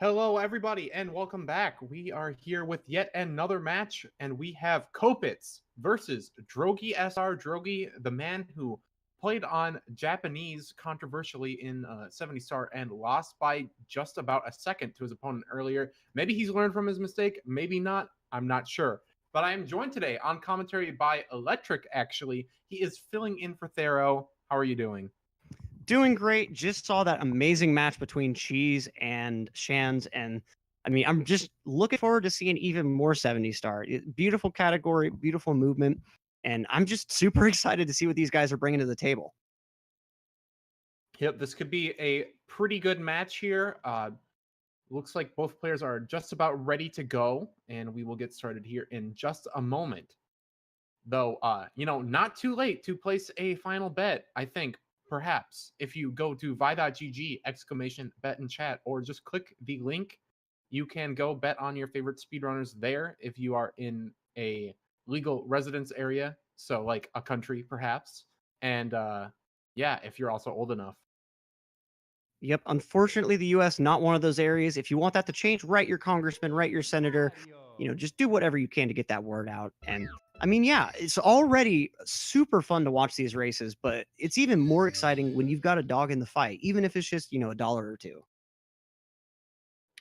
Hello, everybody, and welcome back. We are here with yet another match, and we have Copitz versus DrogieSR. Drogie, the man who played on Japanese controversially in 70 Star and lost by just about a second to his opponent earlier. Maybe he's learned from his mistake, maybe not. I'm not sure. But I am joined today on commentary by Electric, actually. He is filling in for Thero. How are you doing? Doing great. Just saw that amazing match between Cheese and Shans, and I mean, I'm just looking forward to seeing even more 70 Star. Beautiful category, beautiful movement, and I'm just super excited to see what these guys are bringing to the table. Yep, this could be a pretty good match here. Looks like both players are just about ready to go, and we will get started here in just a moment. Though, not too late to place a final bet, I think. Perhaps if you go to vi.gg !bet in chat, or just click the link, you can go bet on your favorite speedrunners there if you are in a legal residence area, so like a country perhaps. And yeah, if you're also old enough. Yep, unfortunately, the U.S. not one of those areas. If you want that to change, write your congressman, write your senator. Just do whatever you can to get that word out. And I mean, yeah, it's already super fun to watch these races, but it's even more exciting when you've got a dog in the fight, even if it's just, $1 or $2.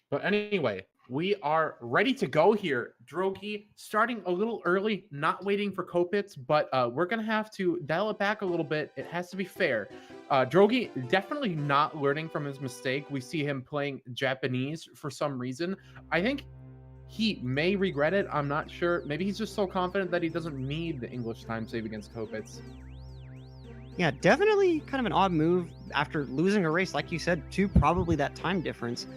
But anyway, we are ready to go here. Drogie starting a little early, not waiting for Copitz, but we're going to have to dial it back a little bit. It has to be fair. Drogie definitely not learning from his mistake. We see him playing Japanese for some reason. I think he may regret it. I'm not sure. Maybe he's just so confident that he doesn't need the English time save against Copitz. Yeah, definitely kind of an odd move after losing a race, like you said, to probably that time difference.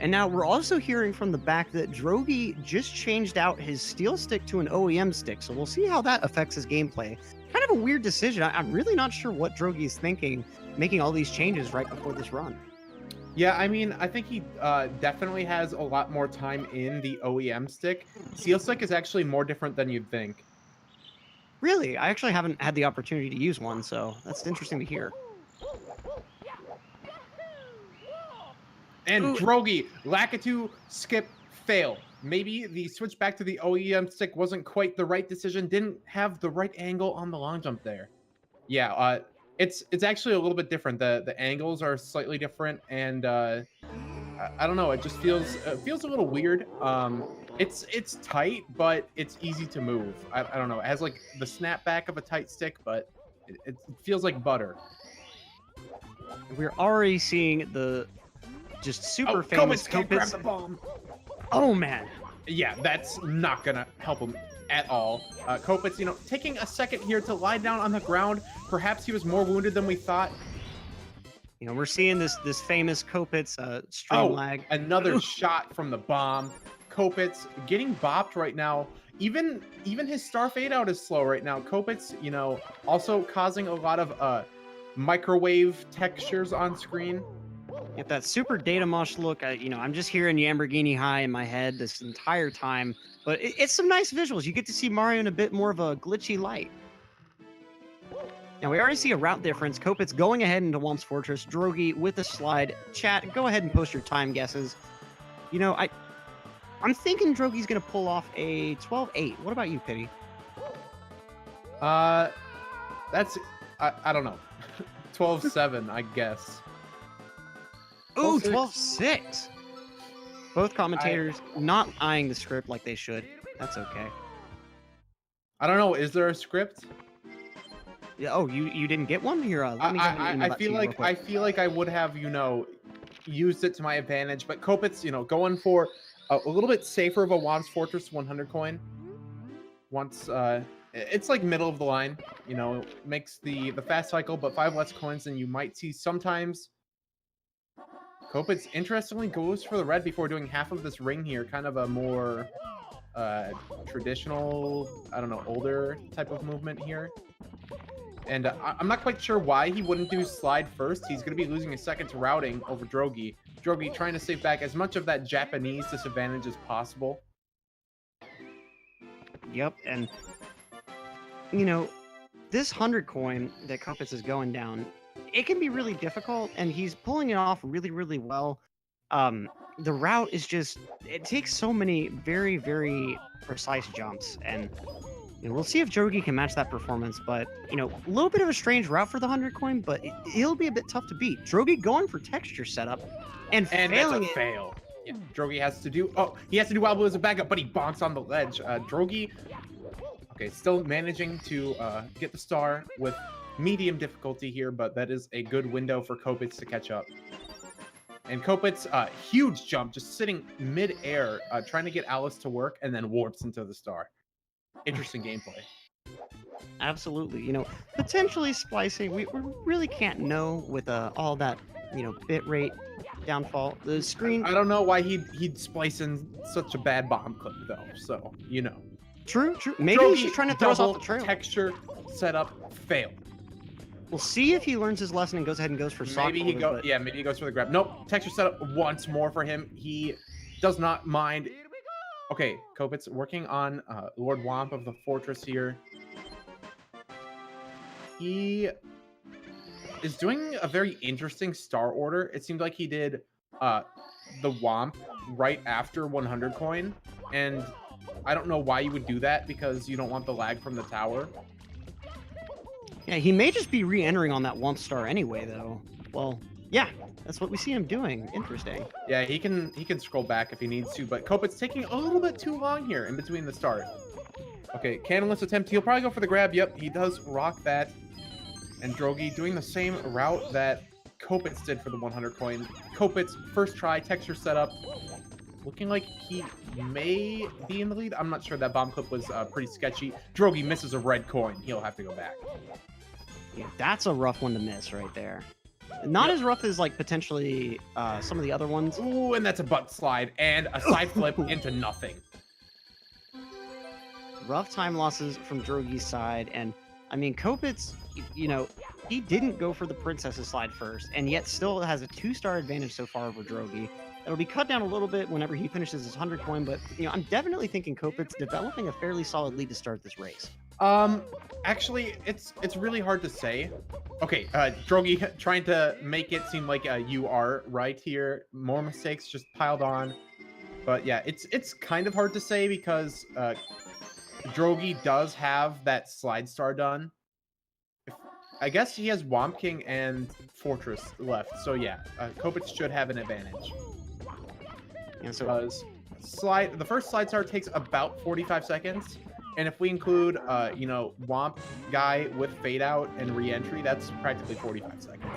And now we're also hearing from the back that Drogie just changed out his steel stick to an OEM stick, so we'll see how that affects his gameplay. Kind of a weird decision. I'm really not sure what Drogie's thinking, making all these changes right before this run. Yeah, I mean, I think he definitely has a lot more time in the OEM stick. Steel stick is actually more different than you'd think. Really? I actually haven't had the opportunity to use one, so that's interesting to hear. And Drogie, Lakitu, skip, fail. Maybe the switch back to the OEM stick wasn't quite the right decision. Didn't have the right angle on the long jump there. Yeah, it's actually a little bit different. The angles are slightly different, and I don't know. It just feels a little weird. It's tight, but it's easy to move. I don't know. It has like the snapback of a tight stick, but it feels like butter. We're already seeing the just super famous Copitz grab the bomb. Oh man. Yeah, that's not gonna help him at all. Copitz, taking a second here to lie down on the ground. Perhaps he was more wounded than we thought. We're seeing this famous Copitz stream lag. Another shot from the bomb. Copitz getting bopped right now. Even his star fade out is slow right now. Copitz, also causing a lot of microwave textures on screen. Get that super data mosh look. I'm just hearing Lamborghini High in my head this entire time, but it's some nice visuals. You get to see Mario in a bit more of a glitchy light. Now we already see a route difference. Copitz going ahead into Womp's Fortress. Drogie with a slide. Chat, go ahead and post your time guesses. I'm thinking Drogie's gonna pull off a 12-8. What about you, Pity? That's I don't know. 12-7, I guess. Ooh, 12-6. Both commentators not eyeing the script like they should. That's okay. I don't know. Is there a script? Yeah. Oh, you didn't get one here. Let me I feel like I would have used it to my advantage, but Copitz going for a little bit safer of a Womp's Fortress 100 coin. Once it's like middle of the line, makes the fast cycle, but 5 less coins than you might see sometimes. Copitz interestingly goes for the red before doing half of this ring here, kind of a more traditional, I don't know, older type of movement here. And I'm not quite sure why he wouldn't do slide first. He's going to be losing a second to routing over Drogie. Drogie trying to save back as much of that Japanese disadvantage as possible. Yep, and this 100 coin that Copitz is going down, it can be really difficult, and he's pulling it off really, really well. The route is just, it takes so many very, very precise jumps, and we'll see if Drogie can match that performance. But a little bit of a strange route for the 100 coin, but it'll be a bit tough to beat. Drogie going for texture setup and failing that's a fail. Yeah, Drogie has to do wild blue as a backup, but he bonks on the ledge. Drogie, okay, still managing to get the star with medium difficulty here, but that is a good window for Copitz to catch up. And Copitz, huge jump, just sitting mid-air, trying to get Alice to work, and then warps into the star. Interesting gameplay. Absolutely. Potentially splicing, we really can't know with all that, bit rate downfall. The screen... I don't know why he'd splice in such a bad bomb clip, though, so, True. Maybe he's just trying to throw us off the trail. Texture setup failed. We'll see if he learns his lesson and goes ahead and goes for soft. Maybe he goes for the grab. Nope, texture setup once more for him. He does not mind. Okay, Copitz working on Lord Womp of the Fortress here. He is doing a very interesting star order. It seemed like he did the Womp right after 100 coin, and I don't know why you would do that, because you don't want the lag from the tower. Yeah, he may just be re-entering on that Womp star anyway, though. Well, yeah, that's what we see him doing. Interesting. Yeah, he can scroll back if he needs to, but Copitz taking a little bit too long here in between the start. Okay, cannonless attempt. He'll probably go for the grab. Yep, he does rock that. And Drogie doing the same route that Copitz did for the 100 coin. Copitz, first try, texture setup. Looking like he may be in the lead. I'm not sure. That bomb clip was pretty sketchy. Drogie misses a red coin. He'll have to go back. Yeah, that's a rough one to miss right there. Not as rough as, like, potentially some of the other ones. Ooh, and that's a butt slide and a side flip into nothing. Rough time losses from Drogie's side. And, I mean, Copitz, he didn't go for the princess's slide first, and yet still has a 2-star advantage so far over Drogie. It'll be cut down a little bit whenever he finishes his 100 coin, but, I'm definitely thinking Copitz developing a fairly solid lead to start this race. Actually, it's really hard to say. Okay, Drogie trying to make it seem like you are right here. More mistakes just piled on. But yeah, it's kind of hard to say because Drogie does have that slide star done. I guess he has Womp King and Fortress left. So yeah, Copitz should have an advantage. Yeah, so the first slide star takes about 45 seconds. And if we include, Womp guy with fade out and re-entry, that's practically 45 seconds.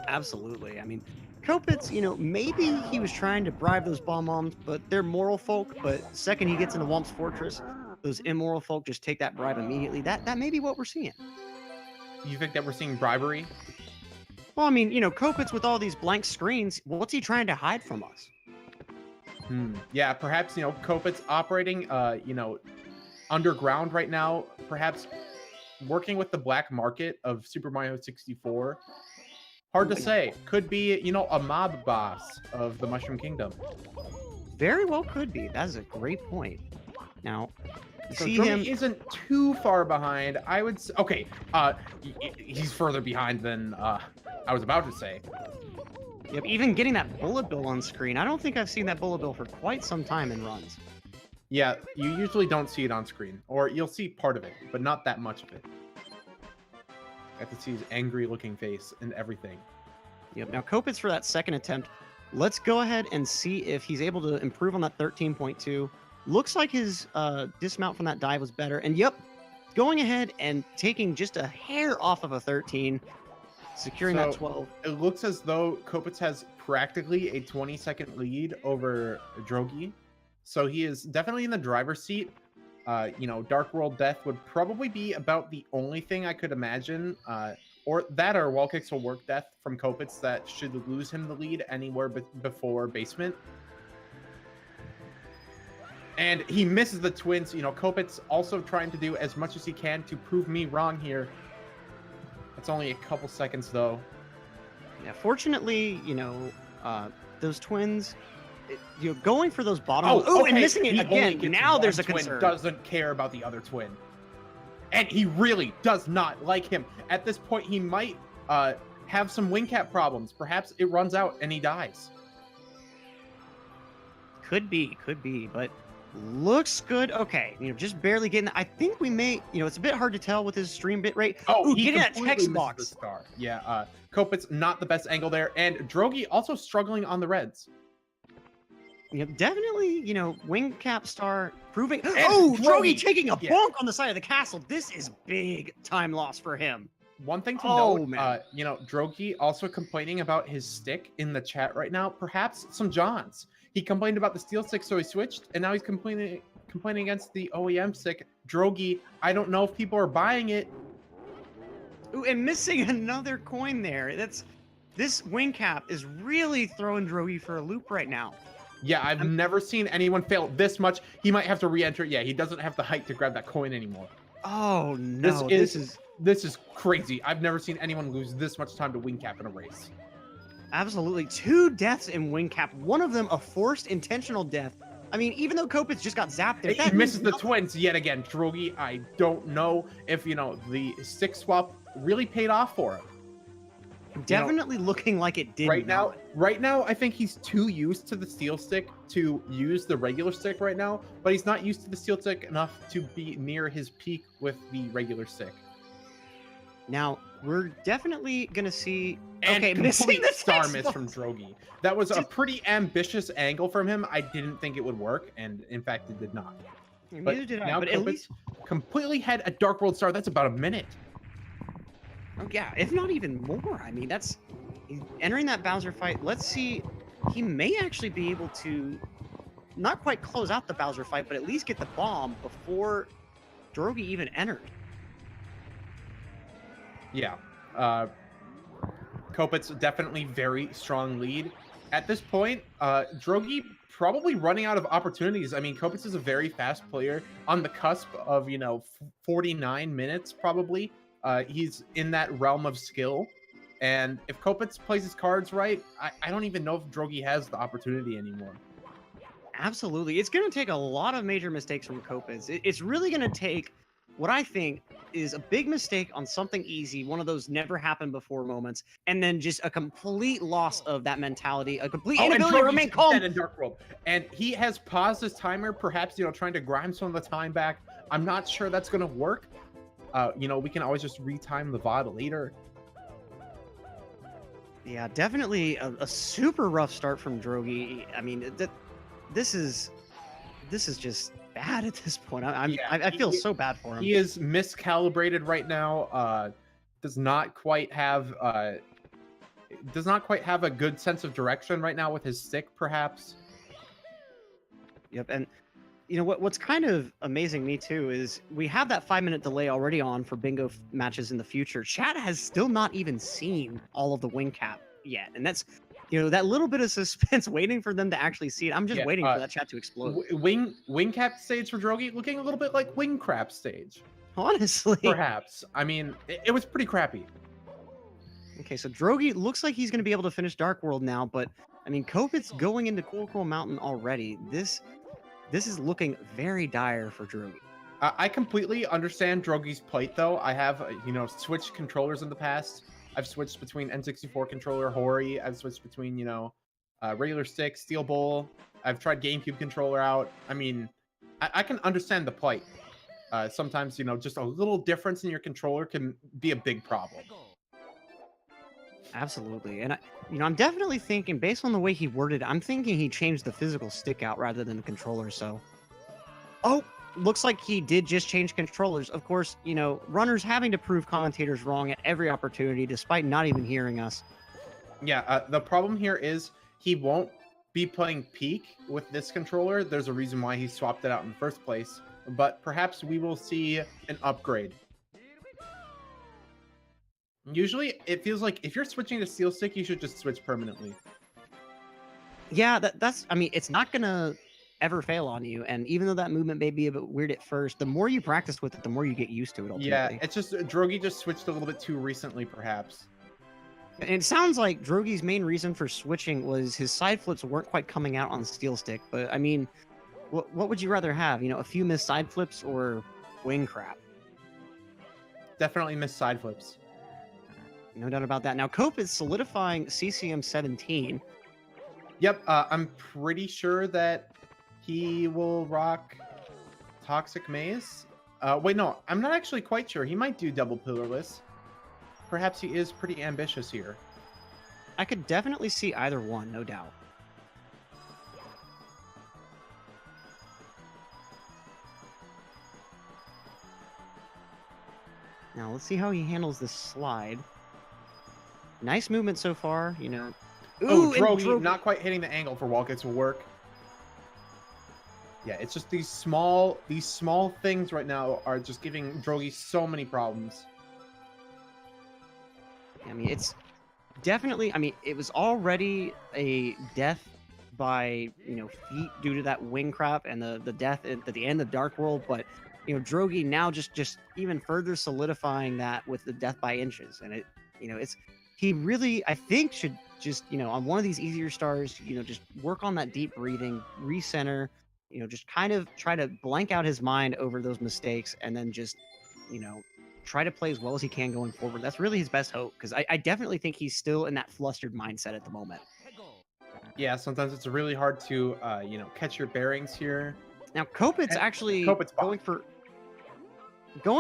Absolutely. I mean, Copitz, maybe he was trying to bribe those bomb-bombs, but they're moral folk. But second he gets into Womp's Fortress, those immoral folk just take that bribe immediately. That may be what we're seeing. You think that we're seeing bribery? Well, I mean, Copitz with all these blank screens, what's he trying to hide from us? Yeah, perhaps, Copitz operating, underground right now, perhaps working with the black market of Super Mario 64. Hard to say. Could be, a mob boss of the Mushroom Kingdom. Very well could be. That is a great point. Now, so Drogie isn't too far behind. I would say, okay, he's further behind than I was about to say. Yep, even getting that bullet bill on screen. I don't think I've seen that bullet bill for quite some time in runs. Yeah, you usually don't see it on screen, or you'll see part of it, but not that much of it. I have to see his angry-looking face and everything. Yep. Now, Copitz for that second attempt. Let's go ahead and see if he's able to improve on that 13.2. Looks like his dismount from that dive was better. And yep, going ahead and taking just a hair off of a 13, securing that 12. It looks as though Copitz has practically a 20-second lead over Drogie. So he is definitely in the driver's seat. Dark World Death would probably be about the only thing I could imagine, or Wall Kicks Will Work Death from Copitz that should lose him the lead anywhere before basement. And he misses the twins. Copitz also trying to do as much as he can to prove me wrong here. It's only a couple seconds though. Yeah, fortunately, those twins. Going for those bottom. Okay. And missing it again. Now there's a concern. Doesn't care about the other twin, and he really does not like him. At this point, he might have some wing cap problems. Perhaps it runs out and he dies. Could be, but looks good. Okay, just barely getting. I think we may. It's a bit hard to tell with his stream bit rate. Oh, Ooh, he getting that completely text misses box. the star. Yeah, Copitz not the best angle there, and Drogie also struggling on the reds. Definitely, wing cap star proving. And Oh, Drogie taking a bonk on the side of the castle. This is big time loss for him. One thing to Oh, note, man. Drogie also complaining about his stick in the chat right now. Perhaps some Johns. He complained about the steel stick, so he switched, and now he's complaining against the OEM stick. Drogie, I don't know if people are buying it. Ooh, and missing another coin there. This wing cap is really throwing Drogie for a loop right now. Yeah, I've never seen anyone fail this much. He might have to re-enter. Yeah, he doesn't have the height to grab that coin anymore. Oh no, this is crazy. I've never seen anyone lose this much time to wing cap in a race. Absolutely. 2 deaths in wing cap. One of them a forced intentional death. I mean, even though Copitz just got zapped there, he misses the twins yet again. Drogie, I don't know if the stick swap really paid off for him. Definitely looking like it did. Right now, I think he's too used to the steel stick to use the regular stick right now, but he's not used to the steel stick enough to be near his peak with the regular stick. Now, we're definitely going to see... And okay, missing the star miss from Drogie. That was a pretty ambitious angle from him. I didn't think it would work, and in fact, it did not. Neither did I, now but at least... completely had a Dark World star. That's about a minute. Oh, yeah, if not even more. I mean, he's entering that Bowser fight. Let's see. He may actually be able to not quite close out the Bowser fight, but at least get the bomb before Drogie even entered. Yeah. Copitz definitely very strong lead. At this point, Drogie probably running out of opportunities. I mean, Copitz is a very fast player on the cusp of, 49 minutes probably. He's in that realm of skill. And if Copitz plays his cards right, I don't even know if Drogie has the opportunity anymore. Absolutely. It's going to take a lot of major mistakes from Copitz. It's really going to take what I think is a big mistake on something easy, one of those never happened before moments, and then just a complete loss of that mentality, a complete inability to remain calm. In Dark World. And he has paused his timer, perhaps, trying to grind some of the time back. I'm not sure that's going to work. We can always just retime the VOD later. Yeah, definitely a super rough start from Drogie. I mean, this is just bad at this point. I feel so bad for him. He is miscalibrated right now. Does not quite have a good sense of direction right now with his stick, perhaps. Yep, and what's kind of amazing me too is we have that 5-minute delay already on for bingo matches in the future. Chat has still not even seen all of the wing cap yet, and that's that little bit of suspense waiting for them to actually see it. I'm just waiting for that chat to explode. Wing cap stage for Drogie looking a little bit like wing crap stage. Honestly, perhaps. I mean, it was pretty crappy. Okay, so Drogie looks like he's going to be able to finish Dark World now, but I mean, Copitz going into Cool Mountain already. This is looking very dire for Drogie. I completely understand Drogie's plight, though. I have, switched controllers in the past. I've switched between N64 controller, Hori. I've switched between, regular stick, Steel Bowl. I've tried GameCube controller out. I mean, I can understand the plight. Sometimes, just a little difference in your controller can be a big problem. Absolutely. And, I'm definitely thinking, based on the way he worded, I'm thinking he changed the physical stick out rather than the controller, so... Oh! Looks like he did just change controllers. Of course, runners having to prove commentators wrong at every opportunity, despite not even hearing us. Yeah, the problem here is he won't be playing peak with this controller. There's a reason why he swapped it out in the first place. But perhaps we will see an upgrade. Usually, it feels like if you're switching to Steel Stick, you should just switch permanently. Yeah, that's... I mean, it's not gonna ever fail on you, and even though that movement may be a bit weird at first, the more you practice with it, the more you get used to it ultimately. Yeah, it's just Drogie just switched a little bit too recently, perhaps. And it sounds like Drogie's main reason for switching was his side flips weren't quite coming out on Steel Stick, but I mean, what would you rather have? A few missed side flips or wing crap? Definitely missed side flips. No doubt about that. Now, Cope is solidifying CCM 17. Yep, I'm pretty sure that he will rock Toxic Maze. Wait, no, I'm not actually quite sure. He might do double pillarless. Perhaps he is pretty ambitious here. I could definitely see either one, no doubt. Now, let's see how he handles this slide. Nice movement so far, you know. Ooh, Drogie not quite hitting the angle for wall kicks will work. Yeah, it's just these small things right now are just giving Drogie so many problems. I mean, it's definitely, I mean, it was already a death by, you know, feet due to that wing crap and the death at the end of Dark World, but, you know, Drogie now just even further solidifying that with the death by inches. And it, you know, he really, I think, should just, you know, on one of these easier stars, you know, just work on that deep breathing, recenter, you know, just kind of try to blank out his mind over those mistakes and then just, you know, try to play as well as he can going forward. That's really his best hope, because I definitely think he's still in that flustered mindset at the moment. Yeah, sometimes it's really hard to, you know, catch your bearings here. Now, Copitz actually going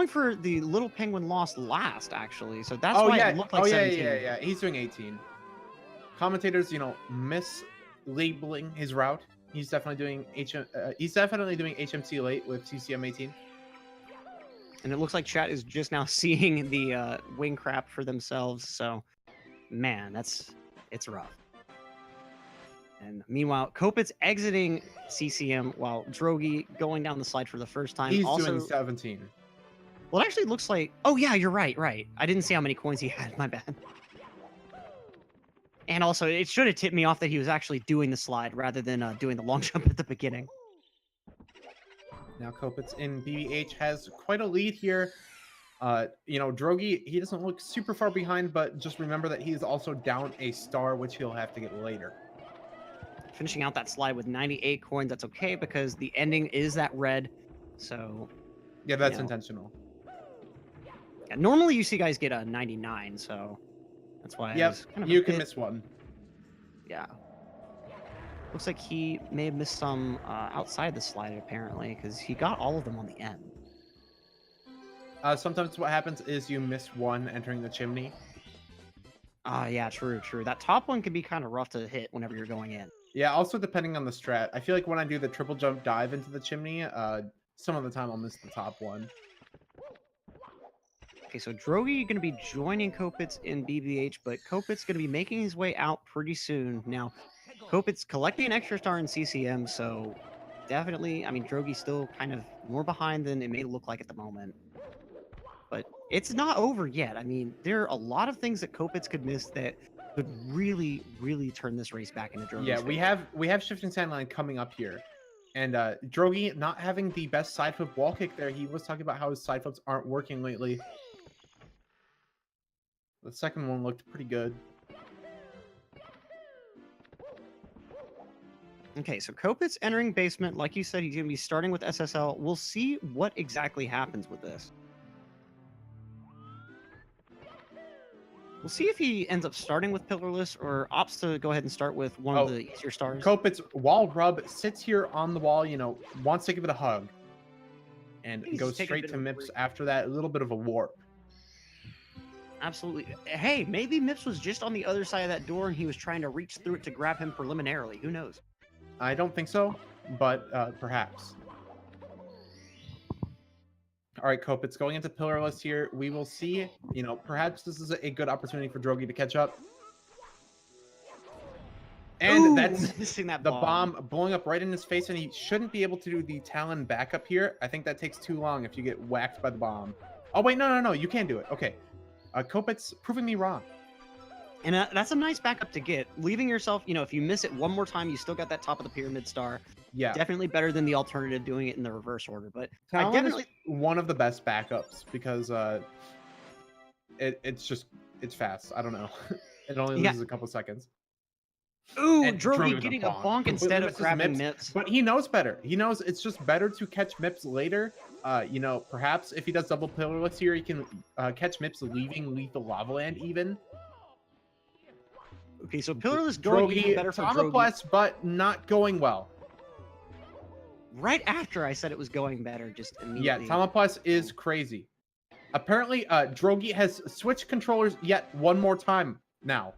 for the little penguin lost last, actually. So that's why it looked like 17. Yeah. He's doing 18. Commentators, you know, mislabeling his route. He's definitely doing HMC late with CCM 18. And it looks like chat is just now seeing the wing crap for themselves. So, man, it's rough. And meanwhile, Copitz exiting CCM while Drogie going down the slide for the first time. He's also doing 17. Well, it actually looks like... Oh, yeah, you're right. I didn't see how many coins he had. My bad. And also, it should have tipped me off that he was actually doing the slide rather than doing the long jump at the beginning. Now Copitz in BBH has quite a lead here. You know, Drogie, he doesn't look super far behind, but just remember that he is also down a star, which he'll have to get later. Finishing out that slide with 98 coins, that's okay, because the ending is that red. So... Yeah, that's intentional. Yeah, normally you see guys get a 99, so that's why. Yep, you can miss one. Yeah. Looks like he may have missed some outside the slide, apparently, because he got all of them on the end. Sometimes what happens is you miss one entering the chimney. Yeah, true. That top one can be kind of rough to hit whenever you're going in. Yeah, also depending on the strat. I feel like when I do the triple jump dive into the chimney, some of the time I'll miss the top one. Okay, so Drogie going to be joining Copitz in BBH, but Copitz going to be making his way out pretty soon. Now, Copitz collecting an extra star in CCM, so definitely, I mean, Drogie's still kind of more behind than it may look like at the moment. But it's not over yet. I mean, there are a lot of things that Copitz could miss that could really, really turn this race back into Drogie's Yeah, favor. we have Shifting Sandline coming up here. And Drogie not having the best side flip wall kick there. He was talking about how his side flips aren't working lately. The second one looked pretty good. Okay, so Copitz entering basement. Like you said, he's going to be starting with SSL. We'll see what exactly happens with this. We'll see if he ends up starting with Pillarless or opts to go ahead and start with one of the easier stars. Copitz wall rub sits here on the wall, you know, wants to give it a hug. And goes straight to Mips after that. A little bit of a warp. Absolutely. Hey, maybe Mips was just on the other side of that door and he was trying to reach through it to grab him preliminarily. Who knows? I don't think so, but perhaps. All right, Copitz going into Pillarless here. We will see. You know, perhaps this is a good opportunity for Drogie to catch up. And that's missing that the bomb blowing up right in his face, and he shouldn't be able to do the Talon backup here. I think that takes too long if you get whacked by the bomb. Oh, wait, no, you can do it. Okay. Copitz proving me wrong. And that's a nice backup to get. Leaving yourself, you know, if you miss it one more time, you still got that top of the pyramid star. Yeah. Definitely better than the alternative doing it in the reverse order. But Talon I definitely is one of the best backups because it's fast. I don't know. It only loses a couple seconds. Ooh, Drogie getting a bonk instead of grabbing Mips. But he knows better. He knows it's just better to catch Mips later. You know, perhaps if he does double Pillarless here, he can catch Mips leaving Lethal Lava Land even. Okay, so pillarless going even better for Drogie. Copitz, but not going well. Right after I said it was going better, just immediately. Yeah, Copitz is crazy. Apparently, Drogie has switched controllers yet one more time now.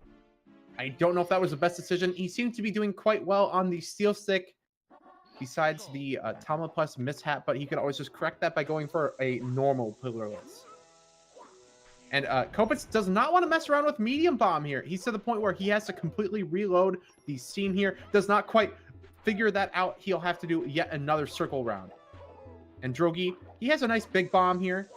I don't know if that was the best decision. He seemed to be doing quite well on the steel stick, besides the Copitz mishap, but he could always just correct that by going for a normal pillarless. And Copitz does not want to mess around with medium bomb here. He's to the point where he has to completely reload the scene here. Does not quite figure that out. He'll have to do yet another circle round. And Drogie, he has a nice big bomb here.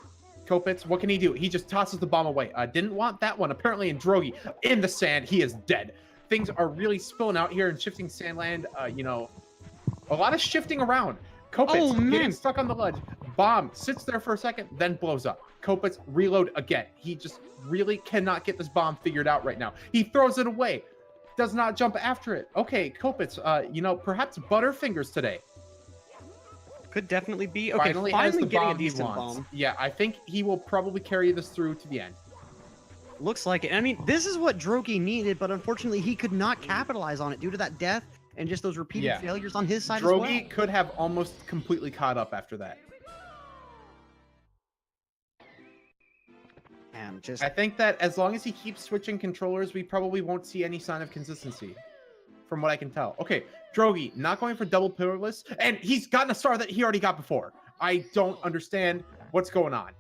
Copitz, what can he do? He just tosses the bomb away. Didn't want that one. Apparently, in Drogie, in the sand, he is dead. Things are really spilling out here in Shifting Sandland. You know, a lot of shifting around. Copitz getting stuck on the ledge. Bomb sits there for a second, then blows up. Copitz reload again. He just really cannot get this bomb figured out right now. He throws it away. Does not jump after it. Okay, Copitz, you know, perhaps Butterfingers today. Could definitely be. Okay, finally getting a decent bomb. Yeah, I think he will probably carry this through to the end. Looks like it. I mean, this is what Drogie needed, but unfortunately he could not capitalize on it due to that death and just those repeated failures on his side as well. Drogie could have almost completely caught up after that. And just... I think that as long as he keeps switching controllers, we probably won't see any sign of consistency, from what I can tell. Okay, Drogie not going for double pillarless, and he's gotten a star that he already got before. I don't understand what's going on.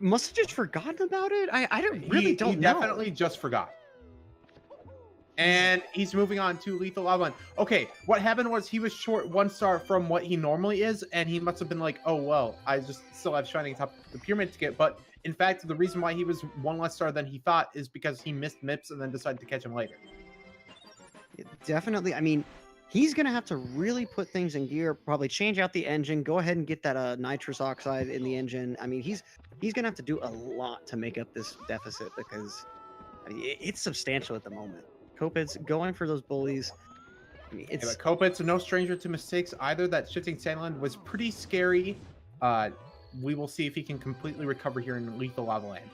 Must have just forgotten about it? I don't know. He definitely just forgot. And he's moving on to Lethal Lava. Okay, what happened was he was short 1 star from what he normally is, and he must have been like, oh, well, I just still have Shining Top the Pyramid to get. But in fact, the reason why he was 1 less star than he thought is because he missed Mips and then decided to catch him later. Definitely. I mean, he's going to have to really put things in gear, probably change out the engine, go ahead and get that nitrous oxide in the engine. I mean, he's going to have to do a lot to make up this deficit because I mean, it's substantial at the moment. Copitz going for those bullies. I mean, it's... Yeah, but Copitz, no stranger to mistakes either. That Shifting Sandland was pretty scary. We will see if he can completely recover here in Lethal Lava Land.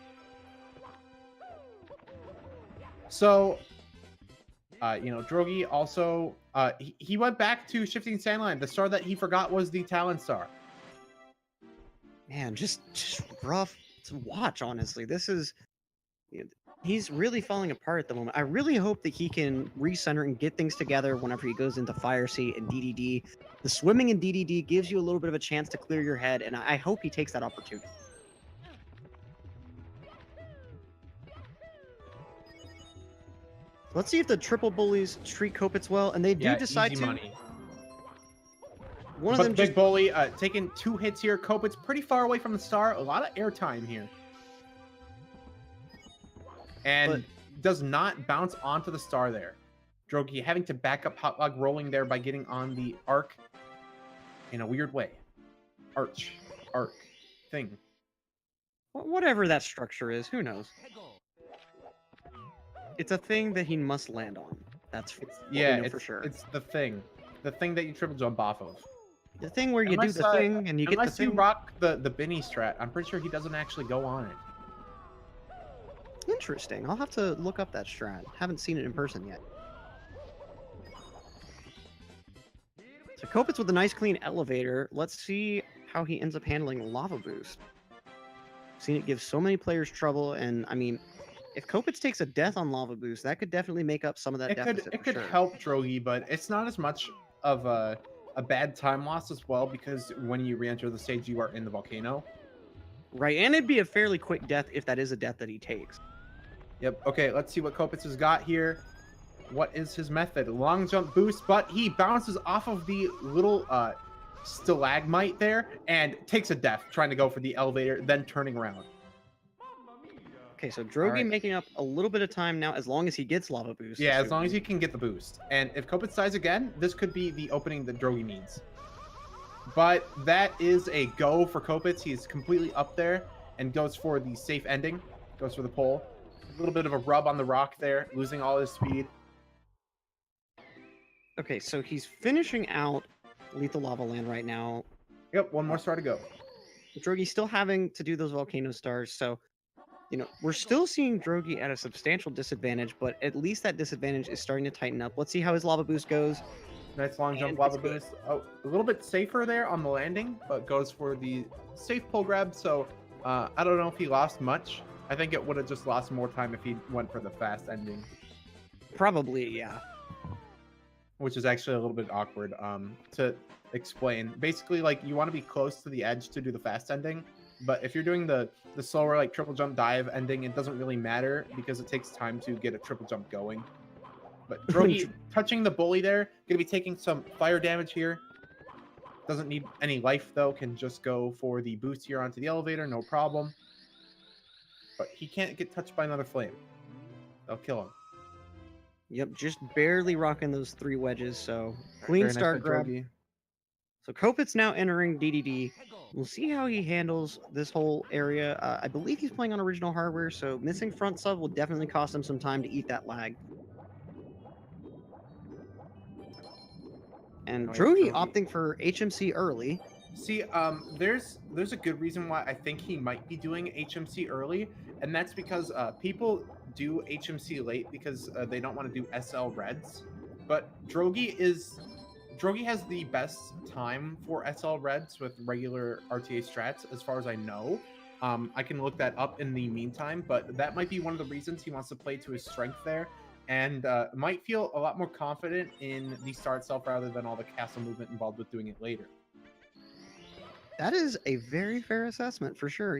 So, you know, Drogie also, he went back to Shifting Sandland. The star that he forgot was the Talon Star. Man, just rough to watch, honestly. This is... He's really falling apart at the moment. I really hope that he can recenter and get things together whenever he goes into Fire Seat and DDD. The swimming in DDD gives you a little bit of a chance to clear your head, and I hope he takes that opportunity. Let's see if the triple bullies treat Copitz well, and they do decide easy to. Money. One of them big bully taking 2 hits here. Copitz pretty far away from the star. A lot of airtime here. And does not bounce onto the star there. Drogie having to back up Hot Log rolling there by getting on the arc in a weird way. Arc thing. Whatever that structure is, who knows? It's a thing that he must land on. That's for sure. It's the thing that you triple jump off of. The thing where you do the thing and you get the thing. Unless you rock the Benny strat, I'm pretty sure he doesn't actually go on it. Interesting. I'll have to look up that strat. Haven't seen it in person yet. So Copitz with a nice clean elevator. Let's see how he ends up handling Lava Boost. Seen it give so many players trouble, and I mean, if Copitz takes a death on Lava Boost, that could definitely make up some of that deficit. It could help Drogie, but it's not as much of a bad time loss as well, because when you re-enter the stage, you are in the volcano. Right, and it'd be a fairly quick death if that is a death that he takes. Yep. Okay, let's see what Copitz has got here. What is his method? Long jump boost, but he bounces off of the little stalagmite there and takes a death trying to go for the elevator, then turning around. Okay, so Drogie making up a little bit of time now as long as he gets Lava Boost. Yeah, as long as he can get the boost. And if Copitz dies again, this could be the opening that Drogie needs. But that is a go for Copitz. He's completely up there and goes for the safe ending. Goes for the pole. A little bit of a rub on the rock there, losing all his speed. Okay, so he's finishing out Lethal Lava Land right now. Yep, 1 more star to go. Drogie's still having to do those volcano stars, so We're still seeing Drogie at a substantial disadvantage, but at least that disadvantage is starting to tighten up. Let's see how his lava boost goes. Nice long jump And lava it's good. boost. Oh, a little bit safer there on the landing, but goes for the safe pull grab. So I don't know if he lost much. I think it would have just lost more time if he went for the fast ending, Probably, yeah. which is actually a little bit awkward to explain. Basically, like you want to be close to the edge to do the fast ending, but if you're doing the slower like triple jump dive ending, it doesn't really matter because it takes time to get a triple jump going. But Drogie touching the bully there, gonna be taking some fire damage here. Doesn't need any life though, can just go for the boost here onto the elevator, no problem. But he can't get touched by another flame. They'll kill him. Yep, just barely rocking those 3 wedges, so clean Very nice start by grab. Drogie. So Copitz now entering DDD. We'll see how he handles this whole area. I believe he's playing on original hardware, so missing front sub will definitely cost him some time to eat that lag. And Drogie opting for HMC early. See, there's a good reason why I think he might be doing HMC early, and that's because people do HMC late because they don't want to do SL reds. But Drogie has the best time for SL reds with regular RTA strats, as far as I know. I can look that up in the meantime, but that might be one of the reasons he wants to play to his strength there, and might feel a lot more confident in the start itself rather than all the castle movement involved with doing it later. That is a very fair assessment for sure.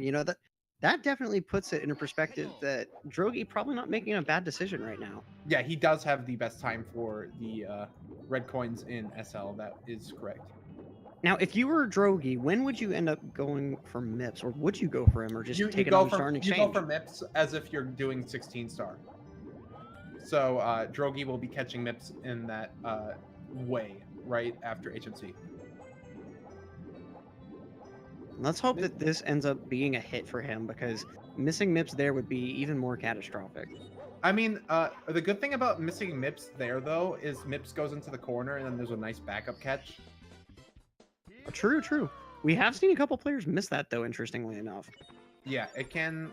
That definitely puts it in a perspective that Drogie probably not making a bad decision right now. Yeah, he does have the best time for the red coins in SL. That is correct. Now, if you were Drogie, when would you end up going for MIPS, or would you go for him, or just take another star in exchange? You go for MIPS as if you're doing 16 star. So Drogie will be catching MIPS in that way right after HMC. Let's hope that this ends up being a hit for him, because missing MIPS there would be even more catastrophic. I mean, the good thing about missing MIPS there, though, is MIPS goes into the corner and then there's a nice backup catch. True, true. We have seen a couple players miss that, though, interestingly enough. Yeah, it can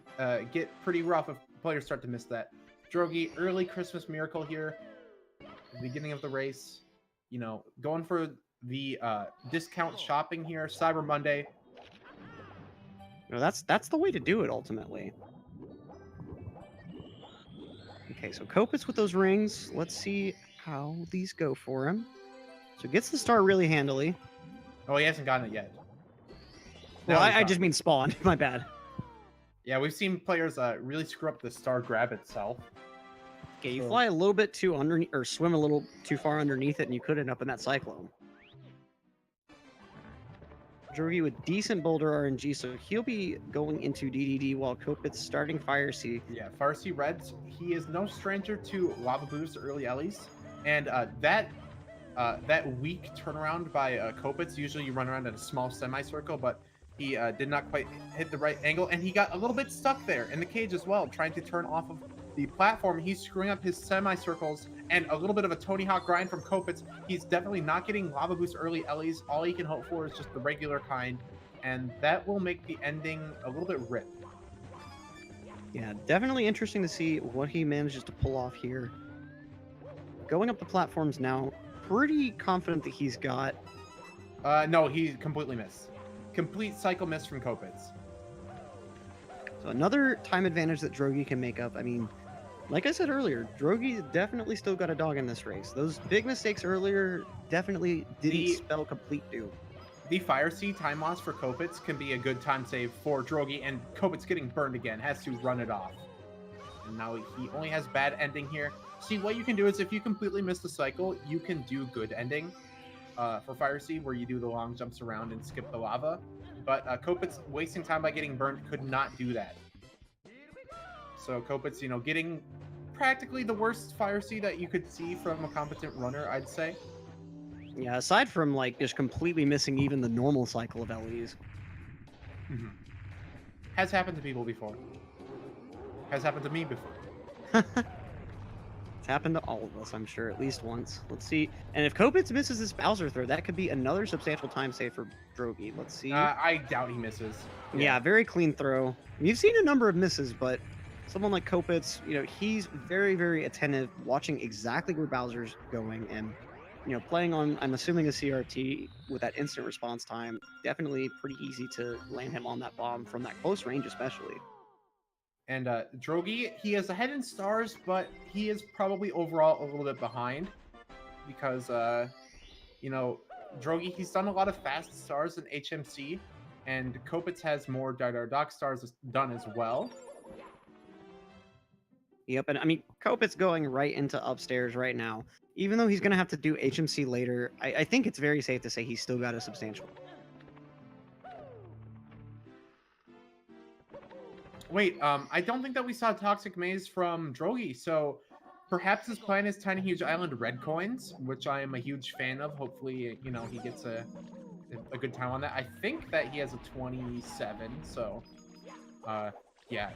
get pretty rough if players start to miss that. Drogie, early Christmas miracle here. Beginning of the race. Going for the discount shopping here. Cyber Monday. That's the way to do it, ultimately. Okay, so Copitz with those rings. Let's see how these go for him. So gets the star really handily. Oh, he hasn't gotten it yet. Well, I just mean spawned. My bad. Yeah, we've seen players really screw up the star grab itself. Okay, you fly a little bit too underneath, or swim a little too far underneath it, and you could end up in that cyclone. Drogie with decent boulder RNG, so he'll be going into DDD while Copitz starting Fire C. Yeah, Fire C Reds, he is no stranger to lava boost early Ellies, and that weak turnaround by Copitz, usually you run around in a small semicircle, but he did not quite hit the right angle, and he got a little bit stuck there in the cage as well, trying to turn off of the platform. He's screwing up his semicircles, and a little bit of a Tony Hawk grind from Copitz. He's definitely not getting lava boost early Ellies. All he can hope for is just the regular kind, and that will make the ending a little bit rip. Yeah, definitely interesting to see what he manages to pull off here. Going up the platforms now, pretty confident that he's got... No, he completely missed. Complete cycle miss from Copitz. So another time advantage that Drogie can make up. I mean, like I said earlier, Drogie definitely still got a dog in this race. Those big mistakes earlier definitely didn't spell complete doom. The Fire C time loss for Copitz can be a good time save for Drogie, and Copitz getting burned again, has to run it off. And now he only has bad ending here. See, what you can do is if you completely miss the cycle, you can do good ending for Fire C, where you do the long jumps around and skip the lava. But Copitz wasting time by getting burned could not do that. So Copitz, getting practically the worst Fire C that you could see from a competent runner, I'd say. Yeah, aside from just completely missing even the normal cycle of LEs. Mm-hmm. Has happened to people before. Has happened to me before. It's happened to all of us, I'm sure, at least once. Let's see. And if Copitz misses this Bowser throw, that could be another substantial time save for Drogie. Let's see. I doubt he misses. Yeah, very clean throw. You've seen a number of misses, but someone like Copitz, he's very, very attentive, watching exactly where Bowser's going, and playing on, I'm assuming, a CRT with that instant response time, definitely pretty easy to land him on that bomb from that close range, especially. And Drogie, he is ahead in stars, but he is probably overall a little bit behind because, Drogie, he's done a lot of fast stars in HMC, and Copitz has more Doc stars done as well. Yep, and I mean, Copitz going right into upstairs right now. Even though he's going to have to do HMC later, I think it's very safe to say he's still got a substantial. Wait, I don't think that we saw Toxic Maze from Drogie, so perhaps his plan is Tiny Huge Island red coins, which I am a huge fan of. Hopefully, he gets a good time on that. I think that he has a 27, so yeah,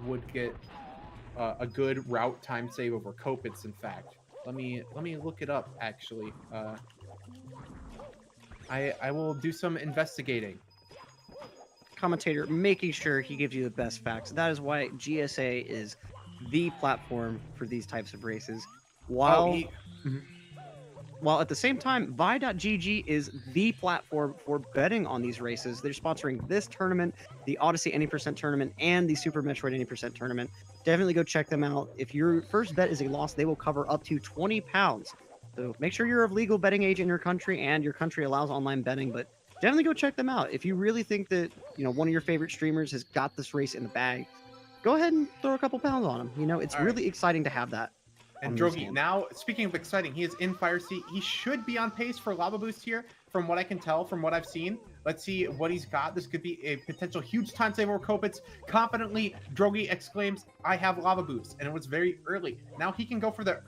would get a good route time save over Copitz, in fact. Let me look it up, actually. I will do some investigating. Commentator making sure he gives you the best facts. That is why GSA is the platform for these types of races. While at the same time, Vi.gg is the platform for betting on these races. They're sponsoring this tournament, the Odyssey Any Percent tournament, and the Super Metroid Any Percent tournament. Definitely go check them out. If your first bet is a loss, they will cover up to £20. So make sure you're of legal betting age in your country and your country allows online betting, but definitely go check them out. If you really think that, one of your favorite streamers has got this race in the bag, go ahead and throw a couple pounds on him. It's really exciting to have that. And Drogie, now, speaking of exciting, he is in Fire Seat. He should be on pace for Lava Boost here, from what I can tell, from what I've seen. Let's see what he's got. This could be a potential huge time save over Copitz. Confidently, Drogie exclaims, I have Lava Boost, and it was very early. Now he can go for the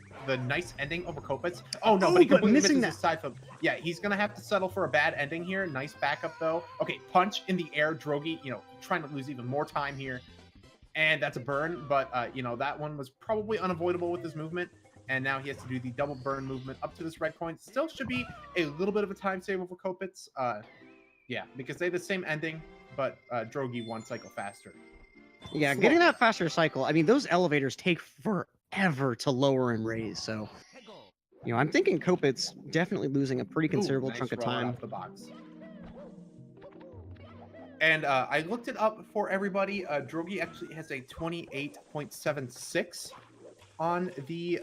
nice ending over Copitz. Oh, no, but he completely misses his side flip. Yeah, he's going to have to settle for a bad ending here. Nice backup, though. Okay, punch in the air, Drogie, trying to lose even more time here. And that's a burn, but, that one was probably unavoidable with his movement. And now he has to do the double burn movement up to this red coin. Still should be a little bit of a time save over Copitz. Yeah, because they have the same ending, but Drogie one cycle faster. Yeah, getting that faster cycle. I mean, those elevators take forever to lower and raise. So, I'm thinking Copitz definitely losing a pretty considerable chunk of time. Off the box. And I looked it up for everybody. Drogie actually has a 28.76 on the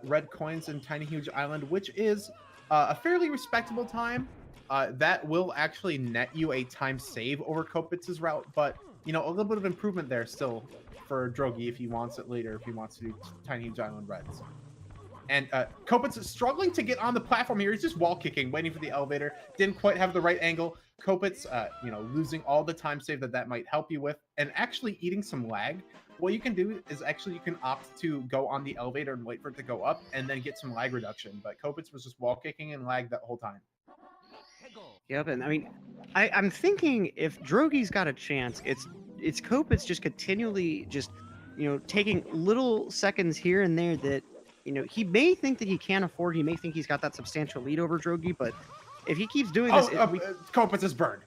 red coins in Tiny Huge Island, which is a fairly respectable time. That will actually net you a time save over Copitz's route, but a little bit of improvement there still for Drogie if he wants it later, if he wants to do Tiny Huge Island reds. And Copitz is struggling to get on the platform here. He's just wall kicking, waiting for the elevator. Didn't quite have the right angle. Copitz, losing all the time save that might help you with, and actually eating some lag. What you can do is actually you can opt to go on the elevator and wait for it to go up, and then get some lag reduction. But Copitz was just wall kicking and lag that whole time. Yep, and I mean, I'm thinking if Drogie's got a chance, it's Copitz just continually just taking little seconds here and there that he may think that he can't afford. He may think he's got that substantial lead over Drogie, but if he keeps doing this, Copitz is burned.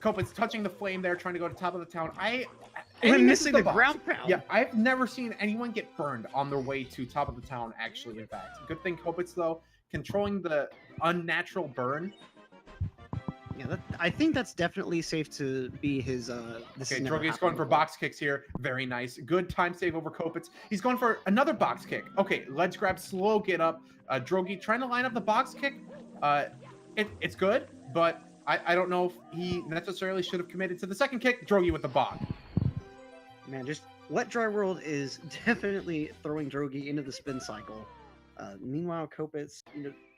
Copitz touching the flame there, trying to go to top of the town. Missing the ground pound. Yeah, I've never seen anyone get burned on their way to top of the town, actually, in fact. Good thing Copitz, though, controlling the unnatural burn. Yeah, I think that's definitely safe to be his... Okay, Drogie's going for box kicks here. Very nice. Good time save over Copitz. He's going for another box kick. Okay, ledge grab, slow get up. Drogie trying to line up the box kick. It's good, but I don't know if he necessarily should have committed to the second kick. Drogie with the bog. Man, just Wet Dry World is definitely throwing Drogie into the spin cycle. Meanwhile, Copitz,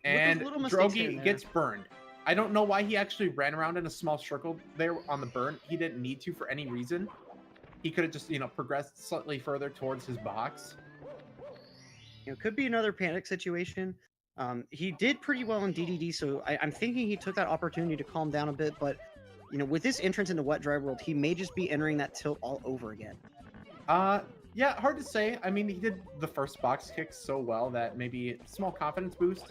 and Drogie gets burned. I don't know why he actually ran around in a small circle there on the burn. He didn't need to for any reason. He could have just, progressed slightly further towards his box. Could be another panic situation. He did pretty well in DDD, so I'm thinking he took that opportunity to calm down a bit, but, with this entrance into Wet Dry World, he may just be entering that tilt all over again. Yeah, hard to say. I mean, he did the first box kick so well that maybe small confidence boost.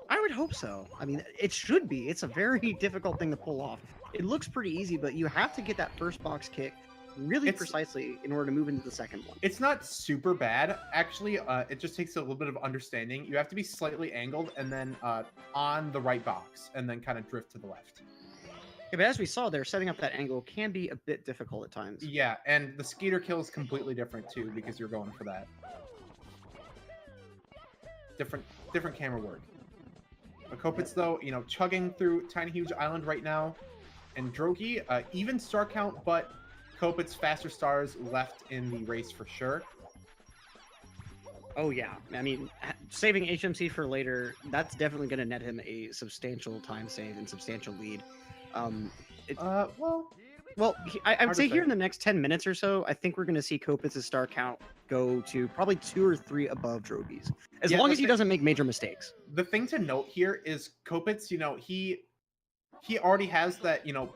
I would hope so. I mean, it should be. It's a very difficult thing to pull off. It looks pretty easy, but you have to get that first box kick really precisely in order to move into the second one. It's not super bad, actually. It just takes a little bit of understanding. You have to be slightly angled and then on the right box and then kind of drift to the left. Yeah, but as we saw there, setting up that angle can be a bit difficult at times. Yeah, and the skeeter kill is completely different too because you're going for that. Different camera work. But Copitz, though, you know, chugging through Tiny Huge Island right now. And Drogie, even star count, but Copitz faster stars left in the race for sure. Oh, yeah. I mean, saving HMC for later, that's definitely going to net him a substantial time save and substantial lead. Well, I would say here in the next 10 minutes or so, I think we're going to see Copitz's star count go to probably 2 or 3 above Drogie's, as long as he doesn't make major mistakes. The thing to note here is Copitz, you know, he already has that, you know,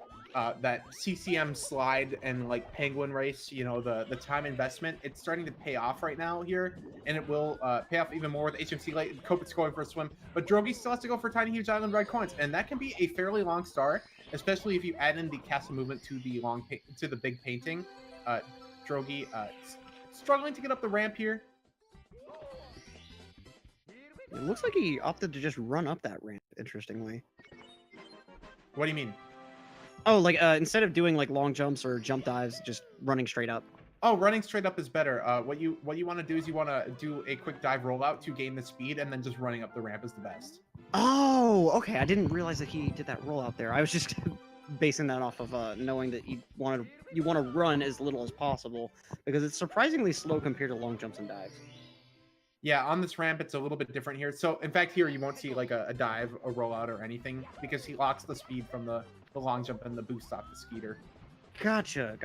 that CCM slide and like penguin race, you know, the time investment. It's starting to pay off right now here, and it will pay off even more with HMC late. Copitz going for a swim, but Drogie still has to go for Tiny Huge Island red coins, and that can be a fairly long star, especially if you add in the castle movement to the big painting. Drogie struggling to get up the ramp here. It looks like he opted to just run up that ramp, interestingly. What do you mean? Oh, like instead of doing like long jumps or jump dives, just running straight up. Oh, running straight up is better. What you want to do is you want to do a quick dive rollout to gain the speed, and then just running up the ramp is the best. Oh, okay. I didn't realize that he did that rollout there. I was just basing that off of knowing that you want to run as little as possible, because it's surprisingly slow compared to long jumps and dives. Yeah, on this ramp, it's a little bit different here. So, in fact, here you won't see like a dive, a rollout, or anything, because he locks the speed from the long jump and the boost off the skeeter. Gotcha.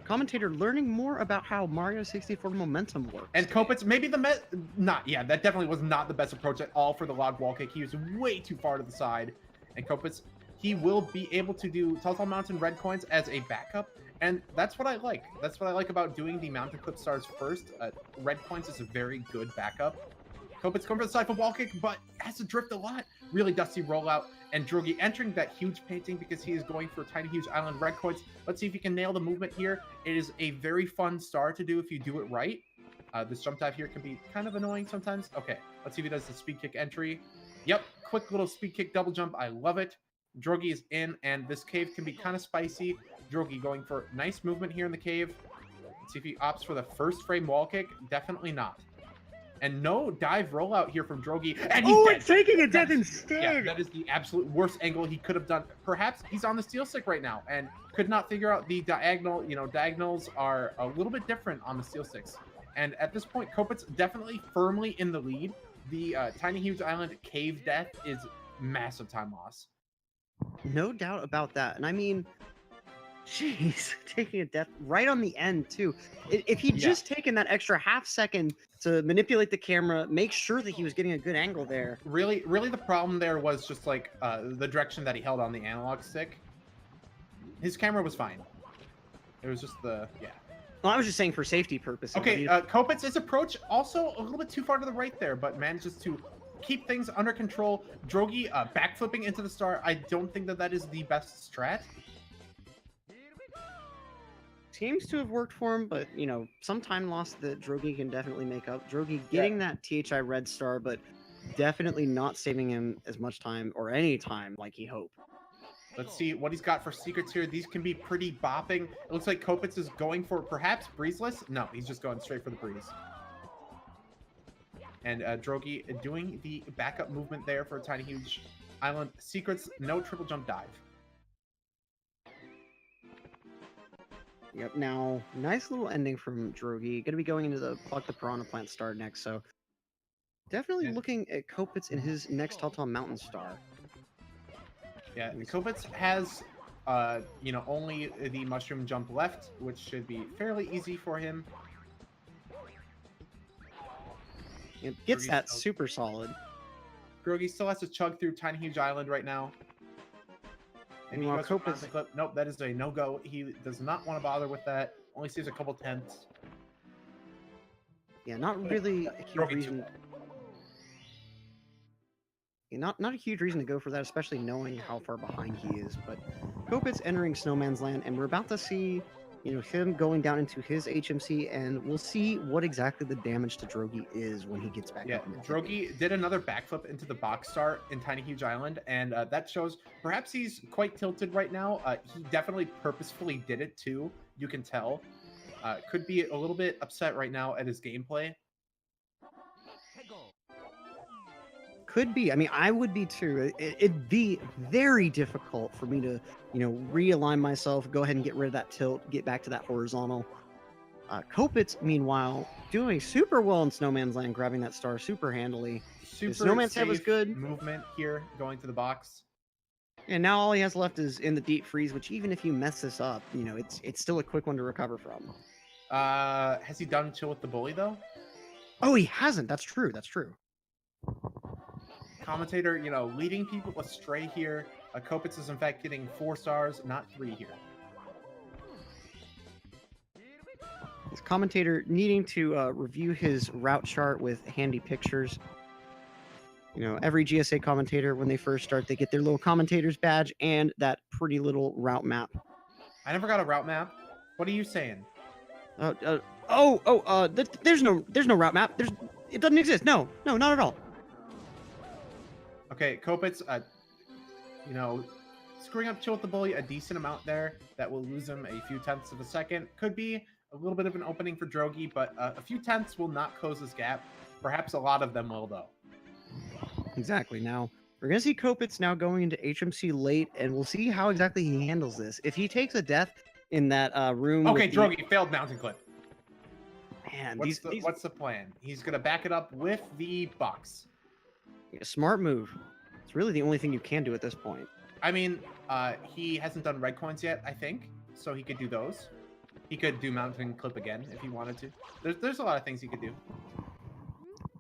Commentator learning more about how Mario 64 momentum works. And Copitz, maybe that definitely was not the best approach at all for the log wall kick. He was way too far to the side. And Copitz, he will be able to do Telltale Mountain red coins as a backup. And that's what I like. That's what I like about doing the Mountain Clip stars first. Red coins is a very good backup. Copitz going for the side for wall kick, but has to drift a lot. Really dusty rollout. And Drogie entering that huge painting because he is going for Tiny Huge Island red coins. Let's see if he can nail the movement here. It is a very fun star to do if you do it right. This jump dive here can be kind of annoying sometimes. Okay, let's see if he does the speed kick entry. Yep, quick little speed kick double jump. I love it. Drogie is in, and this cave can be kind of spicy. Drogie going for nice movement here in the cave. Let's see if he opts for the first frame wall kick. Definitely not. And no dive rollout here from Drogie. And he's dead. Taking a death instead. Yeah, that is the absolute worst angle he could have done. Perhaps he's on the steel stick right now and could not figure out the diagonal. You know, diagonals are a little bit different on the steel sticks. And at this point, Copitz definitely firmly in the lead. The Tiny Huge Island cave death is massive time loss. No doubt about that. And I mean, jeez, taking a death right on the end too. If he'd just taken that extra half second to manipulate the camera, make sure that he was getting a good angle there. Really the problem there was just like the direction that he held on the analog stick. His camera was fine. It was just Well, I was just saying for safety purposes. Okay, Copitz's approach also a little bit too far to the right there, but manages to keep things under control. Drogie backflipping into the star. I don't think that is the best strat. Seems to have worked for him, but you know, some time lost that Drogie can definitely make up. Drogie getting that THI red star, but definitely not saving him as much time or any time like he hoped. Let's see what he's got for secrets here. These can be pretty bopping. It looks like Copitz is going for perhaps breezeless. No, he's just going straight for the breeze. And Drogie doing the backup movement there for Tiny Huge Island. Secrets, no triple jump dive. Yep, now, nice little ending from Drogie. Going to be going into the Pluck the Piranha Plant star next, so definitely looking at Copitz in his next Telltale Mountain star. Yeah, Copitz has, you know, only the mushroom jump left, which should be fairly easy for him. It gets that super solid. Drogie still has to chug through Tiny Huge Island right now. And while Copitz, nope, that is a no-go. He does not want to bother with that. Only sees a couple tenths. Yeah, not really a huge Drogie reason. Yeah, not a huge reason to go for that, especially knowing how far behind he is. But Copitz entering Snowman's Land, and we're about to see, him going down into his HMC, and we'll see what exactly the damage to Drogie is when he gets back Yeah, up. Drogie did another backflip into the box start in Tiny Huge Island, and that shows perhaps he's quite tilted right now. He definitely purposefully did it too. You can tell. Could be a little bit upset right now at his gameplay. Could be. I mean, I would be too. It'd be very difficult for me to, realign myself, go ahead and get rid of that tilt, get back to that horizontal. Copitz, meanwhile, doing super well in Snowman's Land, grabbing that star super handily. Super Snowman's head was safe good. movement here, going to the box. And now all he has left is in the deep freeze, which even if you mess this up, it's still a quick one to recover from. Has he done chill with the bully though? Oh, he hasn't. That's true. That's true. Commentator, leading people astray here. Copitz is in fact getting 4 stars, not 3 here. His commentator needing to review his route chart with handy pictures. Every GSA commentator, when they first start, they get their little commentator's badge and that pretty little route map. I never got a route map. What are you saying? There's no route map. It doesn't exist. No, not at all. Okay, Copitz, screwing up chill with the bully a decent amount there. That will lose him a few tenths of a second. Could be a little bit of an opening for Drogie, but a few tenths will not close this gap. Perhaps a lot of them will, though. Exactly. Now, we're going to see Copitz now going into HMC late, and we'll see how exactly he handles this. If he takes a death in that room... Okay, Drogie failed mountain clip. Man, what's the plan? He's going to back it up with the box. Smart move. It's really the only thing you can do at this point. I mean, he hasn't done red coins yet, I think, so he could do those. He could do mountain clip again if he wanted to. There's a lot of things he could do.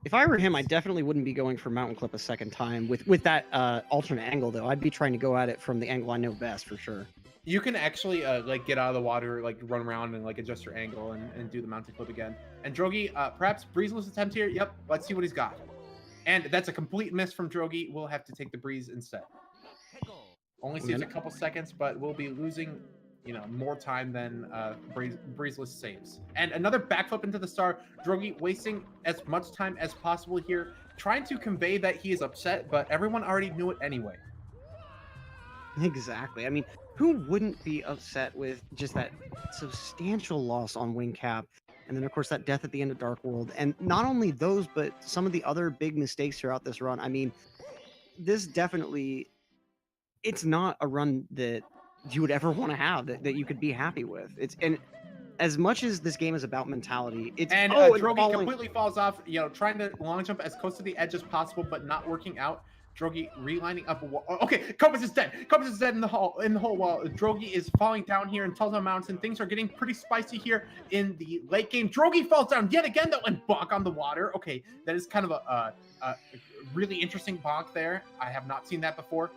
If I were him, I definitely wouldn't be going for mountain clip a second time with that alternate angle, though. I'd be trying to go at it from the angle I know best for sure. You can actually get out of the water, run around and adjust your angle and do the mountain clip again. And Drogie, perhaps breezeless attempt here. Yep, let's see what he's got. And that's a complete miss from Drogie. We'll have to take the breeze instead. Only saves a couple seconds, but we'll be losing, more time than breezeless saves. And another backflip into the star. Drogie wasting as much time as possible here, trying to convey that he is upset, but everyone already knew it anyway. Exactly. I mean, who wouldn't be upset with just that substantial loss on wing cap? And then, of course, that death at the end of Dark World. And not only those, but some of the other big mistakes throughout this run. I mean, this definitely, it's not a run that you would ever want to have, that you could be happy with. And as much as this game is about mentality, it's... And Drogie completely falls off, trying to long jump as close to the edge as possible, but not working out. Drogie relining up a wall. Okay, Copitz is dead. Copitz is dead in the hole while Drogie is falling down here in Telltale Mountain. Things are getting pretty spicy here in the late game. Drogie falls down yet again, though, and bonk on the water. Okay, that is kind of a really interesting bonk there. I have not seen that before.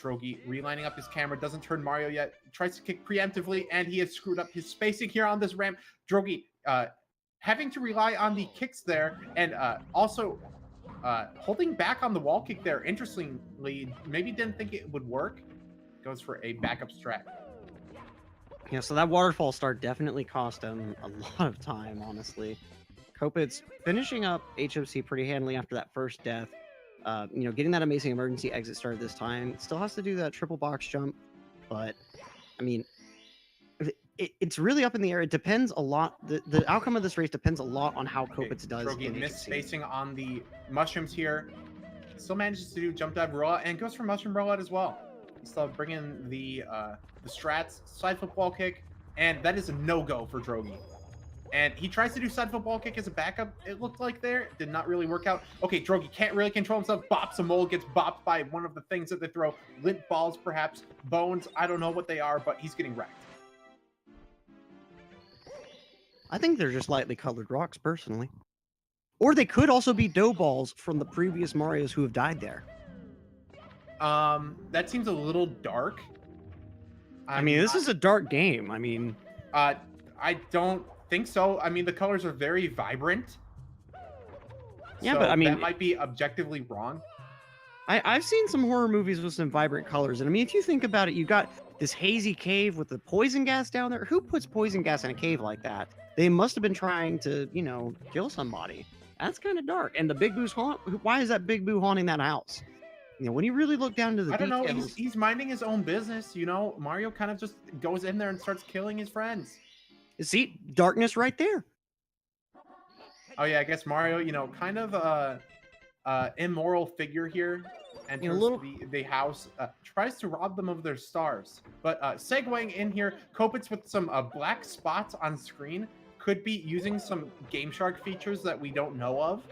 Drogie relining up his camera, doesn't turn Mario yet, tries to kick preemptively, and he has screwed up his spacing here on this ramp. Drogie having to rely on the kicks there, and also holding back on the wall kick there. Interestingly, maybe didn't think it would work. Goes for a backup strat. Yeah, so that waterfall start definitely cost him a lot of time, honestly. Copitz finishing up HMC pretty handily after that first death. Getting that amazing emergency exit started this time. Still has to do that triple box jump, but I mean, it's really up in the air. It depends a lot. The outcome of this race depends a lot on how Copitz does. Drogie missed spacing on the mushrooms here. Still manages to do jump dive rollout and goes for mushroom rollout as well. Still bringing the strats, side flip wall kick, and that is a no-go for Drogie. And he tries to do side football kick as a backup, it looked like there. Did not really work out. Okay, Drogie can't really control himself. Bops a mole, gets bopped by one of the things that they throw. Lint balls, perhaps. Bones, I don't know what they are, but he's getting wrecked. I think they're just lightly colored rocks, personally. Or they could also be dough balls from the previous Marios who have died there. That seems a little dark. I mean, this is a dark game. I mean... I don't think so. I mean, the colors are very vibrant. Yeah, so but I mean, that might be objectively wrong. I've seen some horror movies with some vibrant colors, and I mean, if you think about it, you got this hazy cave with the poison gas down there. Who puts poison gas in a cave like that? They must have been trying to, kill somebody. That's kind of dark. And the Big Boo's why is that Big Boo haunting that house? When you really look down to the I don't know. details, He's minding his own business. Mario kind of just goes in there and starts killing his friends. see darkness right there. Oh yeah, I guess Mario, kind of immoral figure here, enters the house, tries to rob them of their stars. But segueing in here, Copitz with some black spots on screen could be using some Game Shark features that we don't know of.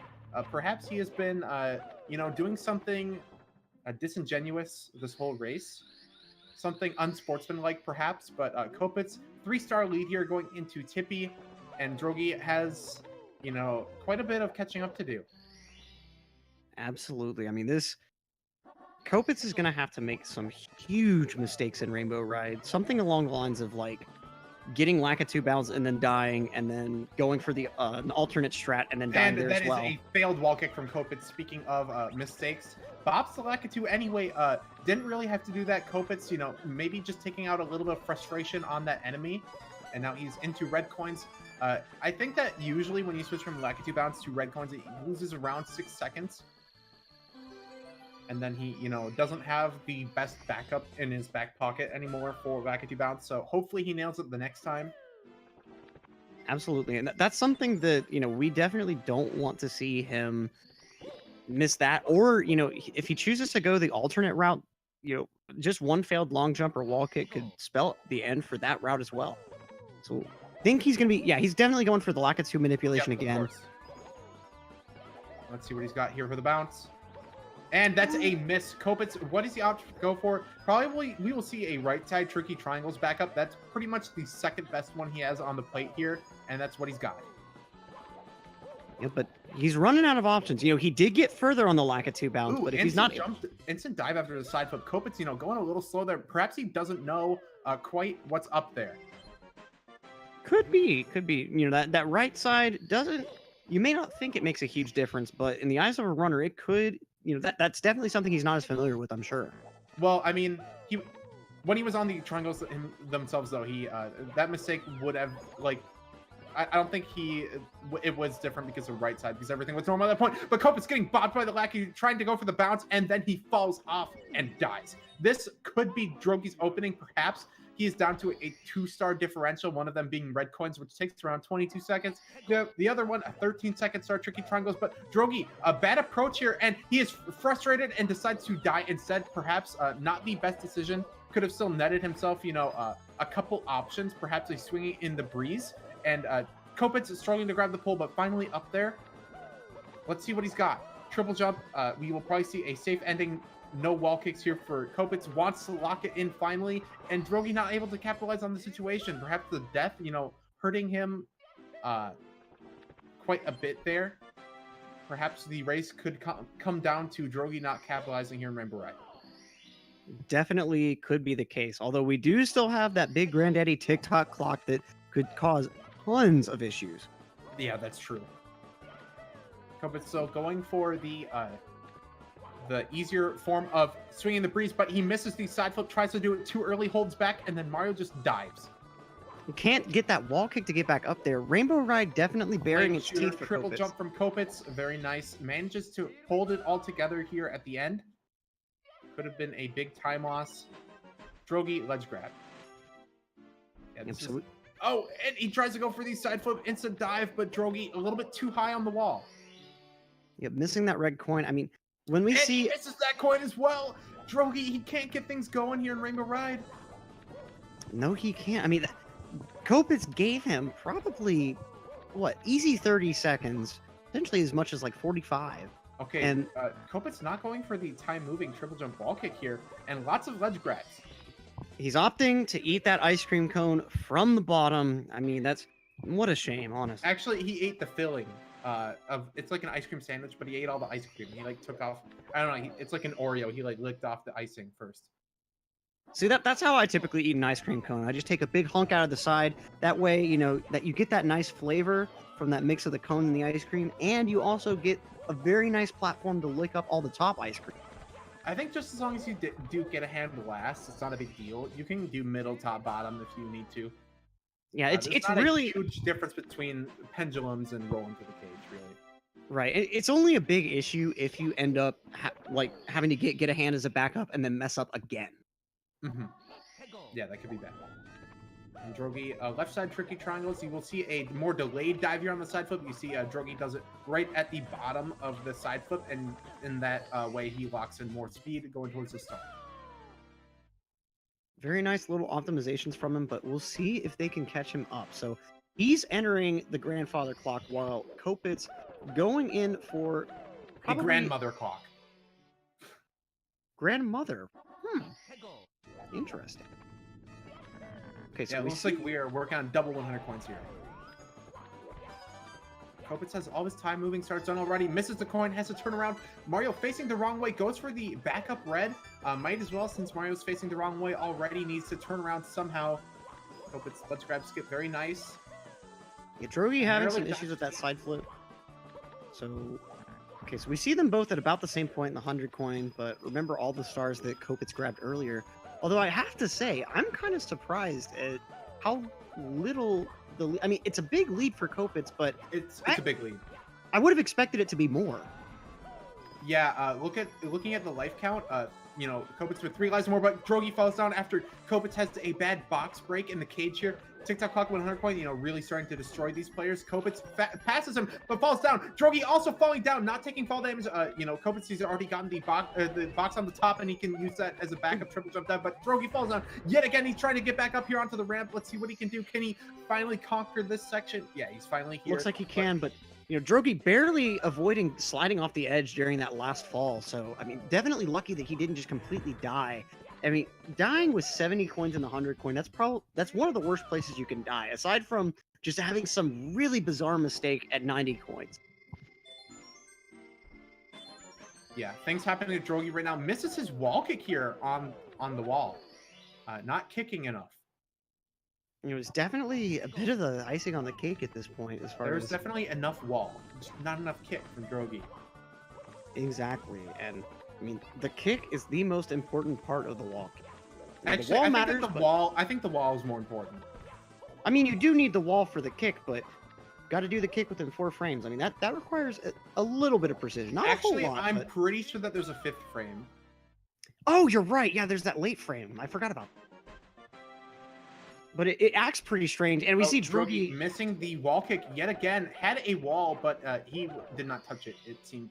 Perhaps he has been, doing something disingenuous this whole race. Something unsportsmanlike, perhaps. But Copitz, 3-star lead here going into Tippy, and Drogie has, quite a bit of catching up to do. Absolutely. I mean, Copitz is going to have to make some huge mistakes in Rainbow Ride. Something along the lines of, like, getting Lakitu bounce and then dying, and then going for the an alternate strat and then dying there as well. And that is a failed wall kick from Copitz. Speaking of mistakes, bops the Lakitu anyway. Didn't really have to do that. Copitz, maybe just taking out a little bit of frustration on that enemy. And now he's into red coins. I think that usually when you switch from Lakitu bounce to red coins, it loses around 6 seconds. And then he, doesn't have the best backup in his back pocket anymore for Lakitu bounce. So hopefully he nails it the next time. Absolutely. And that's something that, we definitely don't want to see him miss that. Or, if he chooses to go the alternate route, just one failed long jump or wall kick could spell the end for that route as well. So I think he's going to be, he's definitely going for the Lakitu manipulation again. Let's see what he's got here for the bounce. And that's a miss. Copitz, what does he opt to go for? Probably we will see a right side tricky triangles backup. That's pretty much the second best one he has on the plate here, and that's what he's got. Yeah, but he's running out of options. He did get further on the Lakitu bounce, but if he's not instant dive after the side flip, Copitz, going a little slow there. Perhaps he doesn't know quite what's up there. Could be. That right side doesn't. You may not think it makes a huge difference, but in the eyes of a runner, it could. That's definitely something he's not as familiar with, I'm sure. Well, I mean, when he was on the triangles themselves, though, that mistake would have, like, I don't think it was different because of right side, because everything was normal at that point. But Copitz getting bopped by the Lakitu, trying to go for the bounce, and then he falls off and dies. This could be Drogie's opening, perhaps. He is down to a 2-star differential, one of them being red coins, which takes around 22 seconds. The other one, a 13-second star tricky triangles. But Drogie, a bad approach here, and he is frustrated and decides to die instead. Perhaps not the best decision. Could have still netted himself, a couple options, perhaps a swinging in the breeze. And Copitz is struggling to grab the pole, but finally up there. Let's see what he's got. Triple jump. We will probably see a safe ending. No wall kicks here for Copitz. Wants to lock it in finally, and Drogie not able to capitalize on the situation. Perhaps the death, hurting him quite a bit there. Perhaps the race could come down to Drogie not capitalizing here in Rainbow Ride. Definitely could be the case. Although we do still have that big granddaddy TikTok clock that could cause tons of issues. Yeah, that's true. Copitz so going for the easier form of swinging the breeze, but he misses the side flip, tries to do it too early, holds back, and then Mario just dives. You can't get that wall kick to get back up there. Rainbow Ride definitely bearing its teeth for triple Copitz. Jump from Copitz, very nice. Manages to hold it all together here at the end. Could have been a big time loss. Drogie, ledge grab. Yeah, Absolutely. Oh, and he tries to go for the side flip, instant dive, but Drogie a little bit too high on the wall. Yeah, missing that red coin. I mean, when we see... he misses that coin as well. Drogie, he can't get things going here in Rainbow Ride. No, he can't. I mean, Copitz gave him probably, easy 30 seconds. Potentially as much as like 45. Okay, and Copitz not going for the time-moving triple jump wall kick here, and lots of ledge grabs. He's opting to eat that ice cream cone from the bottom. I mean, what a shame, honestly. Actually, he ate the filling. It's like an ice cream sandwich, but he ate all the ice cream. He took off. I don't know. It's like an Oreo. He licked off the icing first. See, that's how I typically eat an ice cream cone. I just take a big hunk out of the side. That way, you know, that you get that nice flavor from that mix of the cone and the ice cream, and you also get a very nice platform to lick up all the top ice cream. I think just as long as you do get a hand last, it's not a big deal. You can do middle, top, bottom if you need to. Yeah, it's not really a huge difference between pendulums and rolling through the cage, really. right. It's only a big issue if you end up like having to get a hand as a backup and then mess up again. Mm-hmm. Yeah, that could be bad. And Drogie, left side tricky triangles. You will see a more delayed dive here on the side flip. You see Drogie does it right at the bottom of the side flip, and in that way he locks in more speed going towards the start. Very nice little optimizations from him, but we'll see if they can catch him up. So he's entering the grandfather clock while Copitz going in for the grandmother clock. Grandmother. Interesting. Okay, so yeah, it looks like we are working on double 100 coins here. Copitz has all his time moving starts done already, misses the coin, has to turn around. Mario facing the wrong way, goes for the backup red. Might as well, since Mario's facing the wrong way already, needs to turn around somehow. Copitz, let's grab skip, very nice. Yeah, Drogie having some issues with that side flip. So, okay, so we see them both at about the same point in the 100 coin, but remember all the stars that Copitz grabbed earlier. Although I have to say, I'm kind of surprised at how little I mean, it's a big lead for Copitz, but it's a big lead. I would have expected it to be more. Yeah, looking at the life count, you know, Copitz with 3 lives more, but Drogie falls down after Copitz has a bad box break in the cage here. TikTok clock 100 coin, you know, really starting to destroy these players. Copitz passes him, but falls down. Drogie also falling down, not taking fall damage. You know, Copitz has already gotten the box on the top, and he can use that as a backup triple jump dive. But Drogie falls down yet again. He's trying to get back up here onto the ramp. Let's see what he can do. Can he finally conquer this section? Yeah, he's finally here. Looks like he can, but you know, Drogie barely avoiding sliding off the edge during that last fall. So, I mean, definitely lucky that he didn't just completely die. I mean, dying with 70 coins in the 100 coin, that's one of the worst places you can die, aside from just having some really bizarre mistake at 90 coins. Yeah, things happening to Drogie right now. Misses his wall kick here on the wall. Not kicking enough. It was definitely a bit of the icing on the cake at this point, as far as... There's definitely enough wall, just not enough kick from Drogie. Exactly, and I mean, the kick is the most important part of the wall kick. Actually, the wall matters, I think the wall is more important. I mean, you do need the wall for the kick, but got to do the kick within 4 frames. I mean, that requires a little bit of precision. Not actually, a whole lot, I'm pretty sure that there's a 5th frame. Oh, you're right. Yeah, there's that late frame. I forgot about that. But it acts pretty strange, and we see Drogie missing the wall kick yet again. Had a wall, but he did not touch it, it seemed.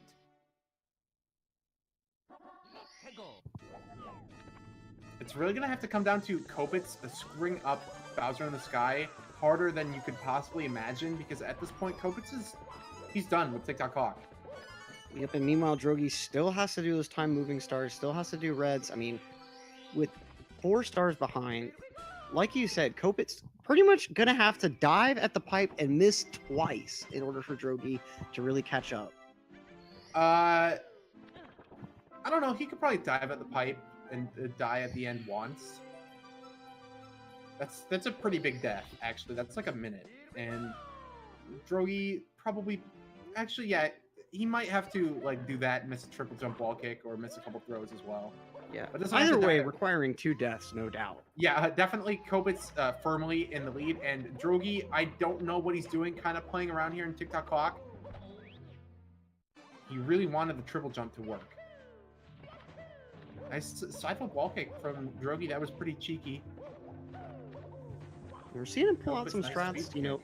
It's really going to have to come down to Copitz screwing up Bowser in the Sky harder than you could possibly imagine, because at this point, Copitz he's done with TikTok clock. Yep, and meanwhile, Drogie still has to do those time moving stars, still has to do reds. I mean, with 4 stars behind, like you said, Copitz pretty much going to have to dive at the pipe and miss twice in order for Drogie to really catch up. I don't know. He could probably dive at the pipe and die at the end once. That's a pretty big death, actually. That's like a minute. And Drogie probably... Actually, yeah, he might have to like do that, miss a triple jump wall kick, or miss a couple throws as well. Yeah, but either way, requiring 2 deaths, no doubt. Yeah, definitely Copitz firmly in the lead, and Drogie, I don't know what he's doing, kind of playing around here in TikTok clock. He really wanted the triple jump to work. Nice side flip wall kick from Drogie. That was pretty cheeky. We're seeing him pull out some strats. You know,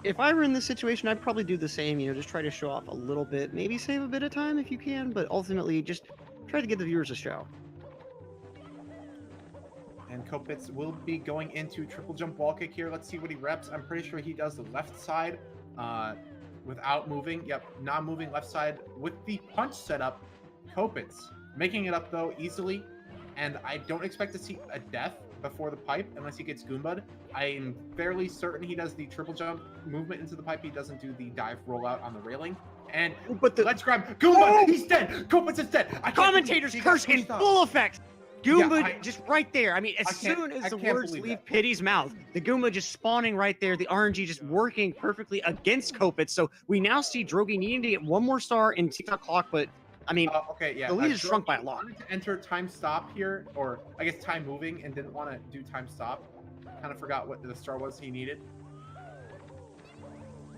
if I were in this situation, I'd probably do the same. You know, just try to show off a little bit, maybe save a bit of time if you can, but ultimately just try to give the viewers a show. And Copitz will be going into triple jump wall kick here. Let's see what he reps. I'm pretty sure he does the left side without moving. Yep, not moving left side with the punch setup. Copitz making it up, though, easily. And I don't expect to see a death before the pipe unless he gets Goomba'd. I'm fairly certain he does the triple jump movement into the pipe. He doesn't do the dive rollout on the railing. And let's grab Goomba. Oh! He's dead. Copitz is dead. Commentators curse in full effect. Goomba just right there. I mean, as soon as the can't words believe leave that. Pity's mouth, the Goomba just spawning right there, the RNG just working perfectly against Copitz. So we now see Drogie needing to get one more star in TikTok clock, but I mean, Okay, yeah. the lead is Drogie shrunk by a lot. wanted to enter time stop here, or I guess time moving, and didn't want to do time stop. Kind of forgot what the star was he needed.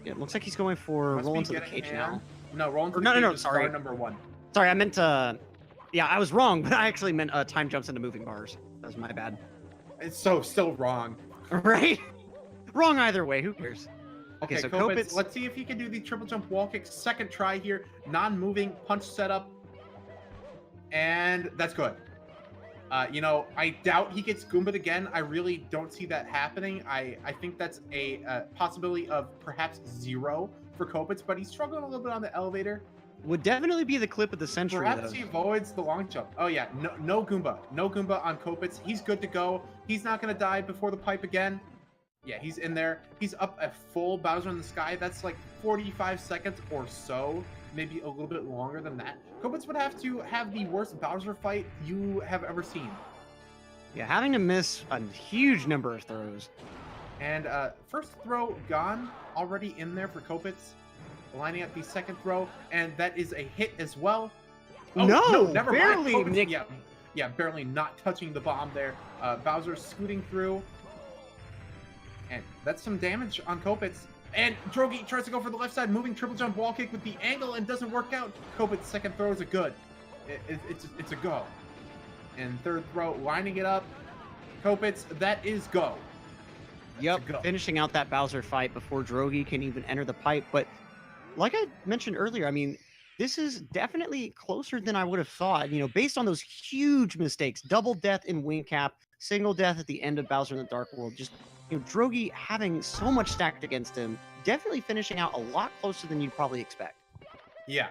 Yeah, it looks like he's going for roll into the cage now. No, roll into the no, cage. sorry. Star number 1. Sorry, I meant yeah, I was wrong, but I actually meant time jumps into moving bars. That was my bad. It's so still wrong. Right? Wrong either way. Who cares? Okay, so Copitz, let's see if he can do the triple jump wall kick. Second try here. Non-moving punch setup. And that's good. You know, I doubt he gets Goomba'd again. I really don't see that happening. I think that's a possibility of perhaps 0 for Copitz, but he's struggling a little bit on the elevator. Would definitely be the clip of the century. Perhaps he avoids the long jump. Oh yeah, no Goomba. No Goomba on Copitz. He's good to go. He's not going to die before the pipe again. Yeah, he's in there. He's up a full Bowser in the sky. That's like 45 seconds or so. Maybe a little bit longer than that. Copitz would have to have the worst Bowser fight you have ever seen. Yeah, having to miss a huge number of throws. And first throw gone. Already in there for Copitz. Lining up the second throw, and that is a hit as well. Oh, no, never barely. Mind. Nick... Yeah, barely not touching the bomb there. Bowser scooting through, and that's some damage on Copitz. And Drogie tries to go for the left side, moving triple jump wall kick with the angle, and doesn't work out. Copitz's second throw is a good. It's a go. And third throw, lining it up. Copitz, that is go. Yep, finishing out that Bowser fight before Drogie can even enter the pipe, but. Like I mentioned earlier, I mean, this is definitely closer than I would have thought. You know, based on those huge mistakes, double death in Wing Cap, single death at the end of Bowser in the Dark World, just, you know, Drogie having so much stacked against him, definitely finishing out a lot closer than you'd probably expect. Yeah.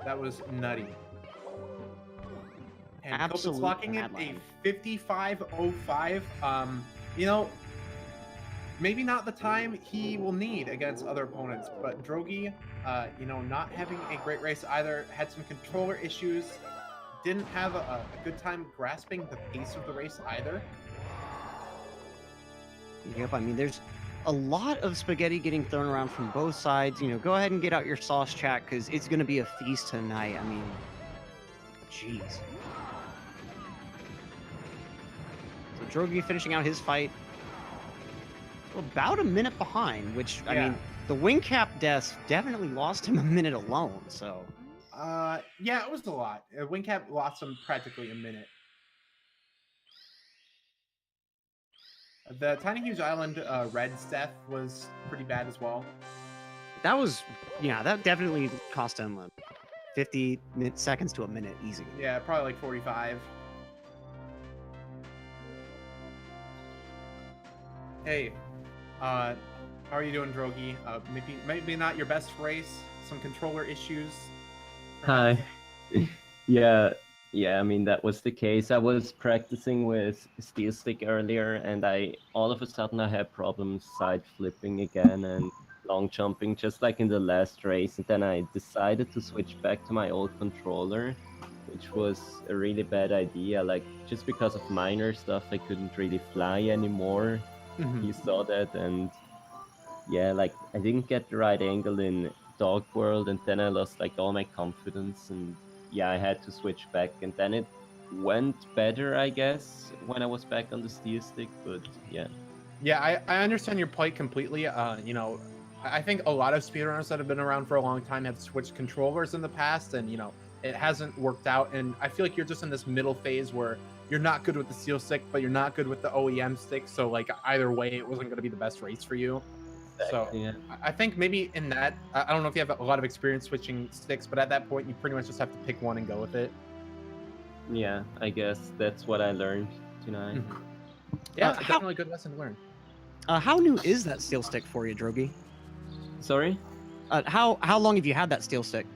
That was nutty. And Copitz locking in a 55.05. You know, maybe not the time he will need against other opponents, but Drogie, you know, not having a great race either, had some controller issues, didn't have a good time grasping the pace of the race either. Yep, I mean, there's a lot of spaghetti getting thrown around from both sides. You know, go ahead and get out your sauce, chat, because it's going to be a feast tonight. I mean, jeez. So Drogie finishing out his fight. About a minute behind, which, I mean, the wing cap deaths definitely lost him a minute alone, so. Yeah, it was a lot. Wing cap lost him practically a minute. The Tiny Huge Island Red's death was pretty bad as well. That was, yeah, that definitely cost him 50 seconds to a minute easy. Yeah, probably like 45. Hey. How are you doing, Drogie? Maybe not your best race. Some controller issues. Hi. Yeah. I mean, that was the case. I was practicing with Steel Stick earlier, and all of a sudden I had problems side flipping again and long jumping, just like in the last race. And then I decided to switch back to my old controller, which was a really bad idea. Like, just because of minor stuff, I couldn't really fly anymore. You saw that, and yeah, like I didn't get the right angle in Dog World, and then I lost like all my confidence, and yeah, I had to switch back, and then it went better, I guess, when I was back on the Steel Stick. But yeah. Yeah, I understand your plight completely. You know, I think a lot of speedrunners that have been around for a long time have switched controllers in the past, and you know, it hasn't worked out. And I feel like you're just in this middle phase where you're not good with the Steel Stick, but you're not good with the OEM stick. So like either way, it wasn't going to be the best race for you. So yeah. I think maybe in that, I don't know if you have a lot of experience switching sticks, but at that point, you pretty much just have to pick one and go with it. Yeah, I guess that's what I learned tonight. Yeah, it's definitely a good lesson to learn. How new is that Steel Stick for you, Drogie? Sorry? How long have you had that Steel Stick?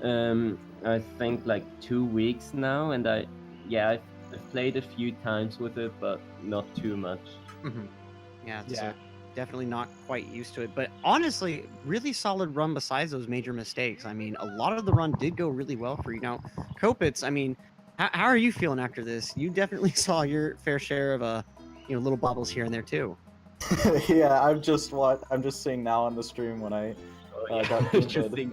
I think like 2 weeks now, and I've played a few times with it, but not too much. Yeah, definitely not quite used to it. But honestly, really solid run besides those major mistakes. I mean, a lot of the run did go really well for you. Now, Copitz, I mean, How are you feeling after this? You definitely saw your fair share of little bobbles here and there too. Yeah, I'm just seeing now on the stream when I got Goomba'd.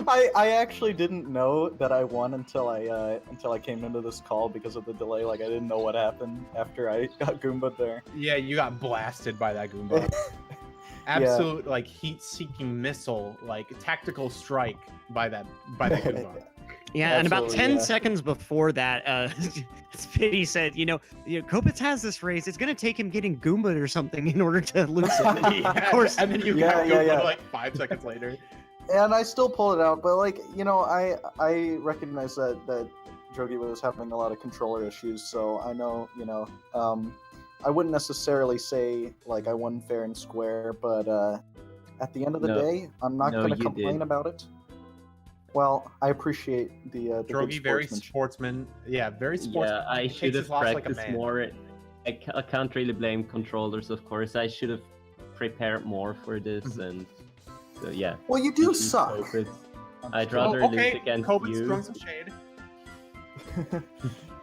I actually didn't know that I won until I came into this call because of the delay. Like I didn't know what happened after I got Goomba'd there. Yeah, you got blasted by that Goomba. Absolute like heat-seeking missile, like tactical strike by that Goomba. Yeah, and about 10 Absolutely, yeah. seconds before that, Spitty said, Copitz has this race. It's going to take him getting Goomba'd or something in order to lose it. Yeah, Of course. and then you got Goomba like 5 seconds later. And I still pulled it out, but like I recognize that Drogie was having a lot of controller issues, so I know I wouldn't necessarily say like I won fair and square, but at the end of the day, I'm not going to complain about it. Well, I appreciate the Drogie, very sportsman. Yeah, very sportsman. Yeah, I should have practiced more. I can't really blame controllers, of course. I should have prepared more for this, and so yeah. Well, you do suck. Copitz. I'd rather lose against Copitz you. throwing some shade.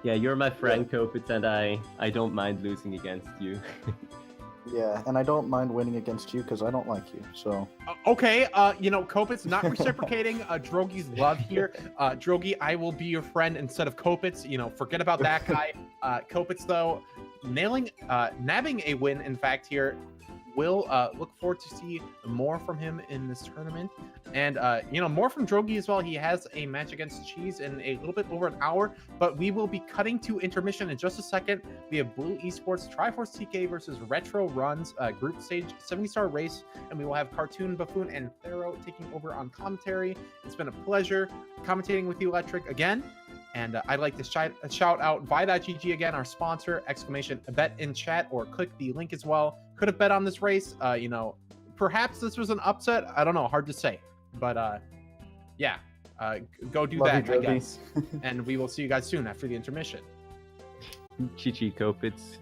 Yeah, you're my friend, Copitz, and I don't mind losing against you. Yeah, and I don't mind winning against you because I don't like you. So okay, Copitz not reciprocating Drogie's love here. Drogie, I will be your friend instead of Copitz. Forget about that guy. Copitz though, nabbing a win. In fact, here, we'll look forward to see more from him in this tournament, and more from Drogie as well. He has a match against Cheese in a little bit over an hour, but we will be cutting to intermission in just a second. We have Blue Esports Triforce TK versus Retro Runs group stage 70-star race, and we will have Cartoon Buffoon and Thero taking over on commentary. It's been a pleasure commentating with you, Electric, again. And I'd like to shout out Vi.GG again, our sponsor, !bet in chat, or click the link as well. Could have bet on this race. Perhaps this was an upset. I don't know. Hard to say. But yeah, go do that, I guess. And we will see you guys soon after the intermission. GG, Copitz.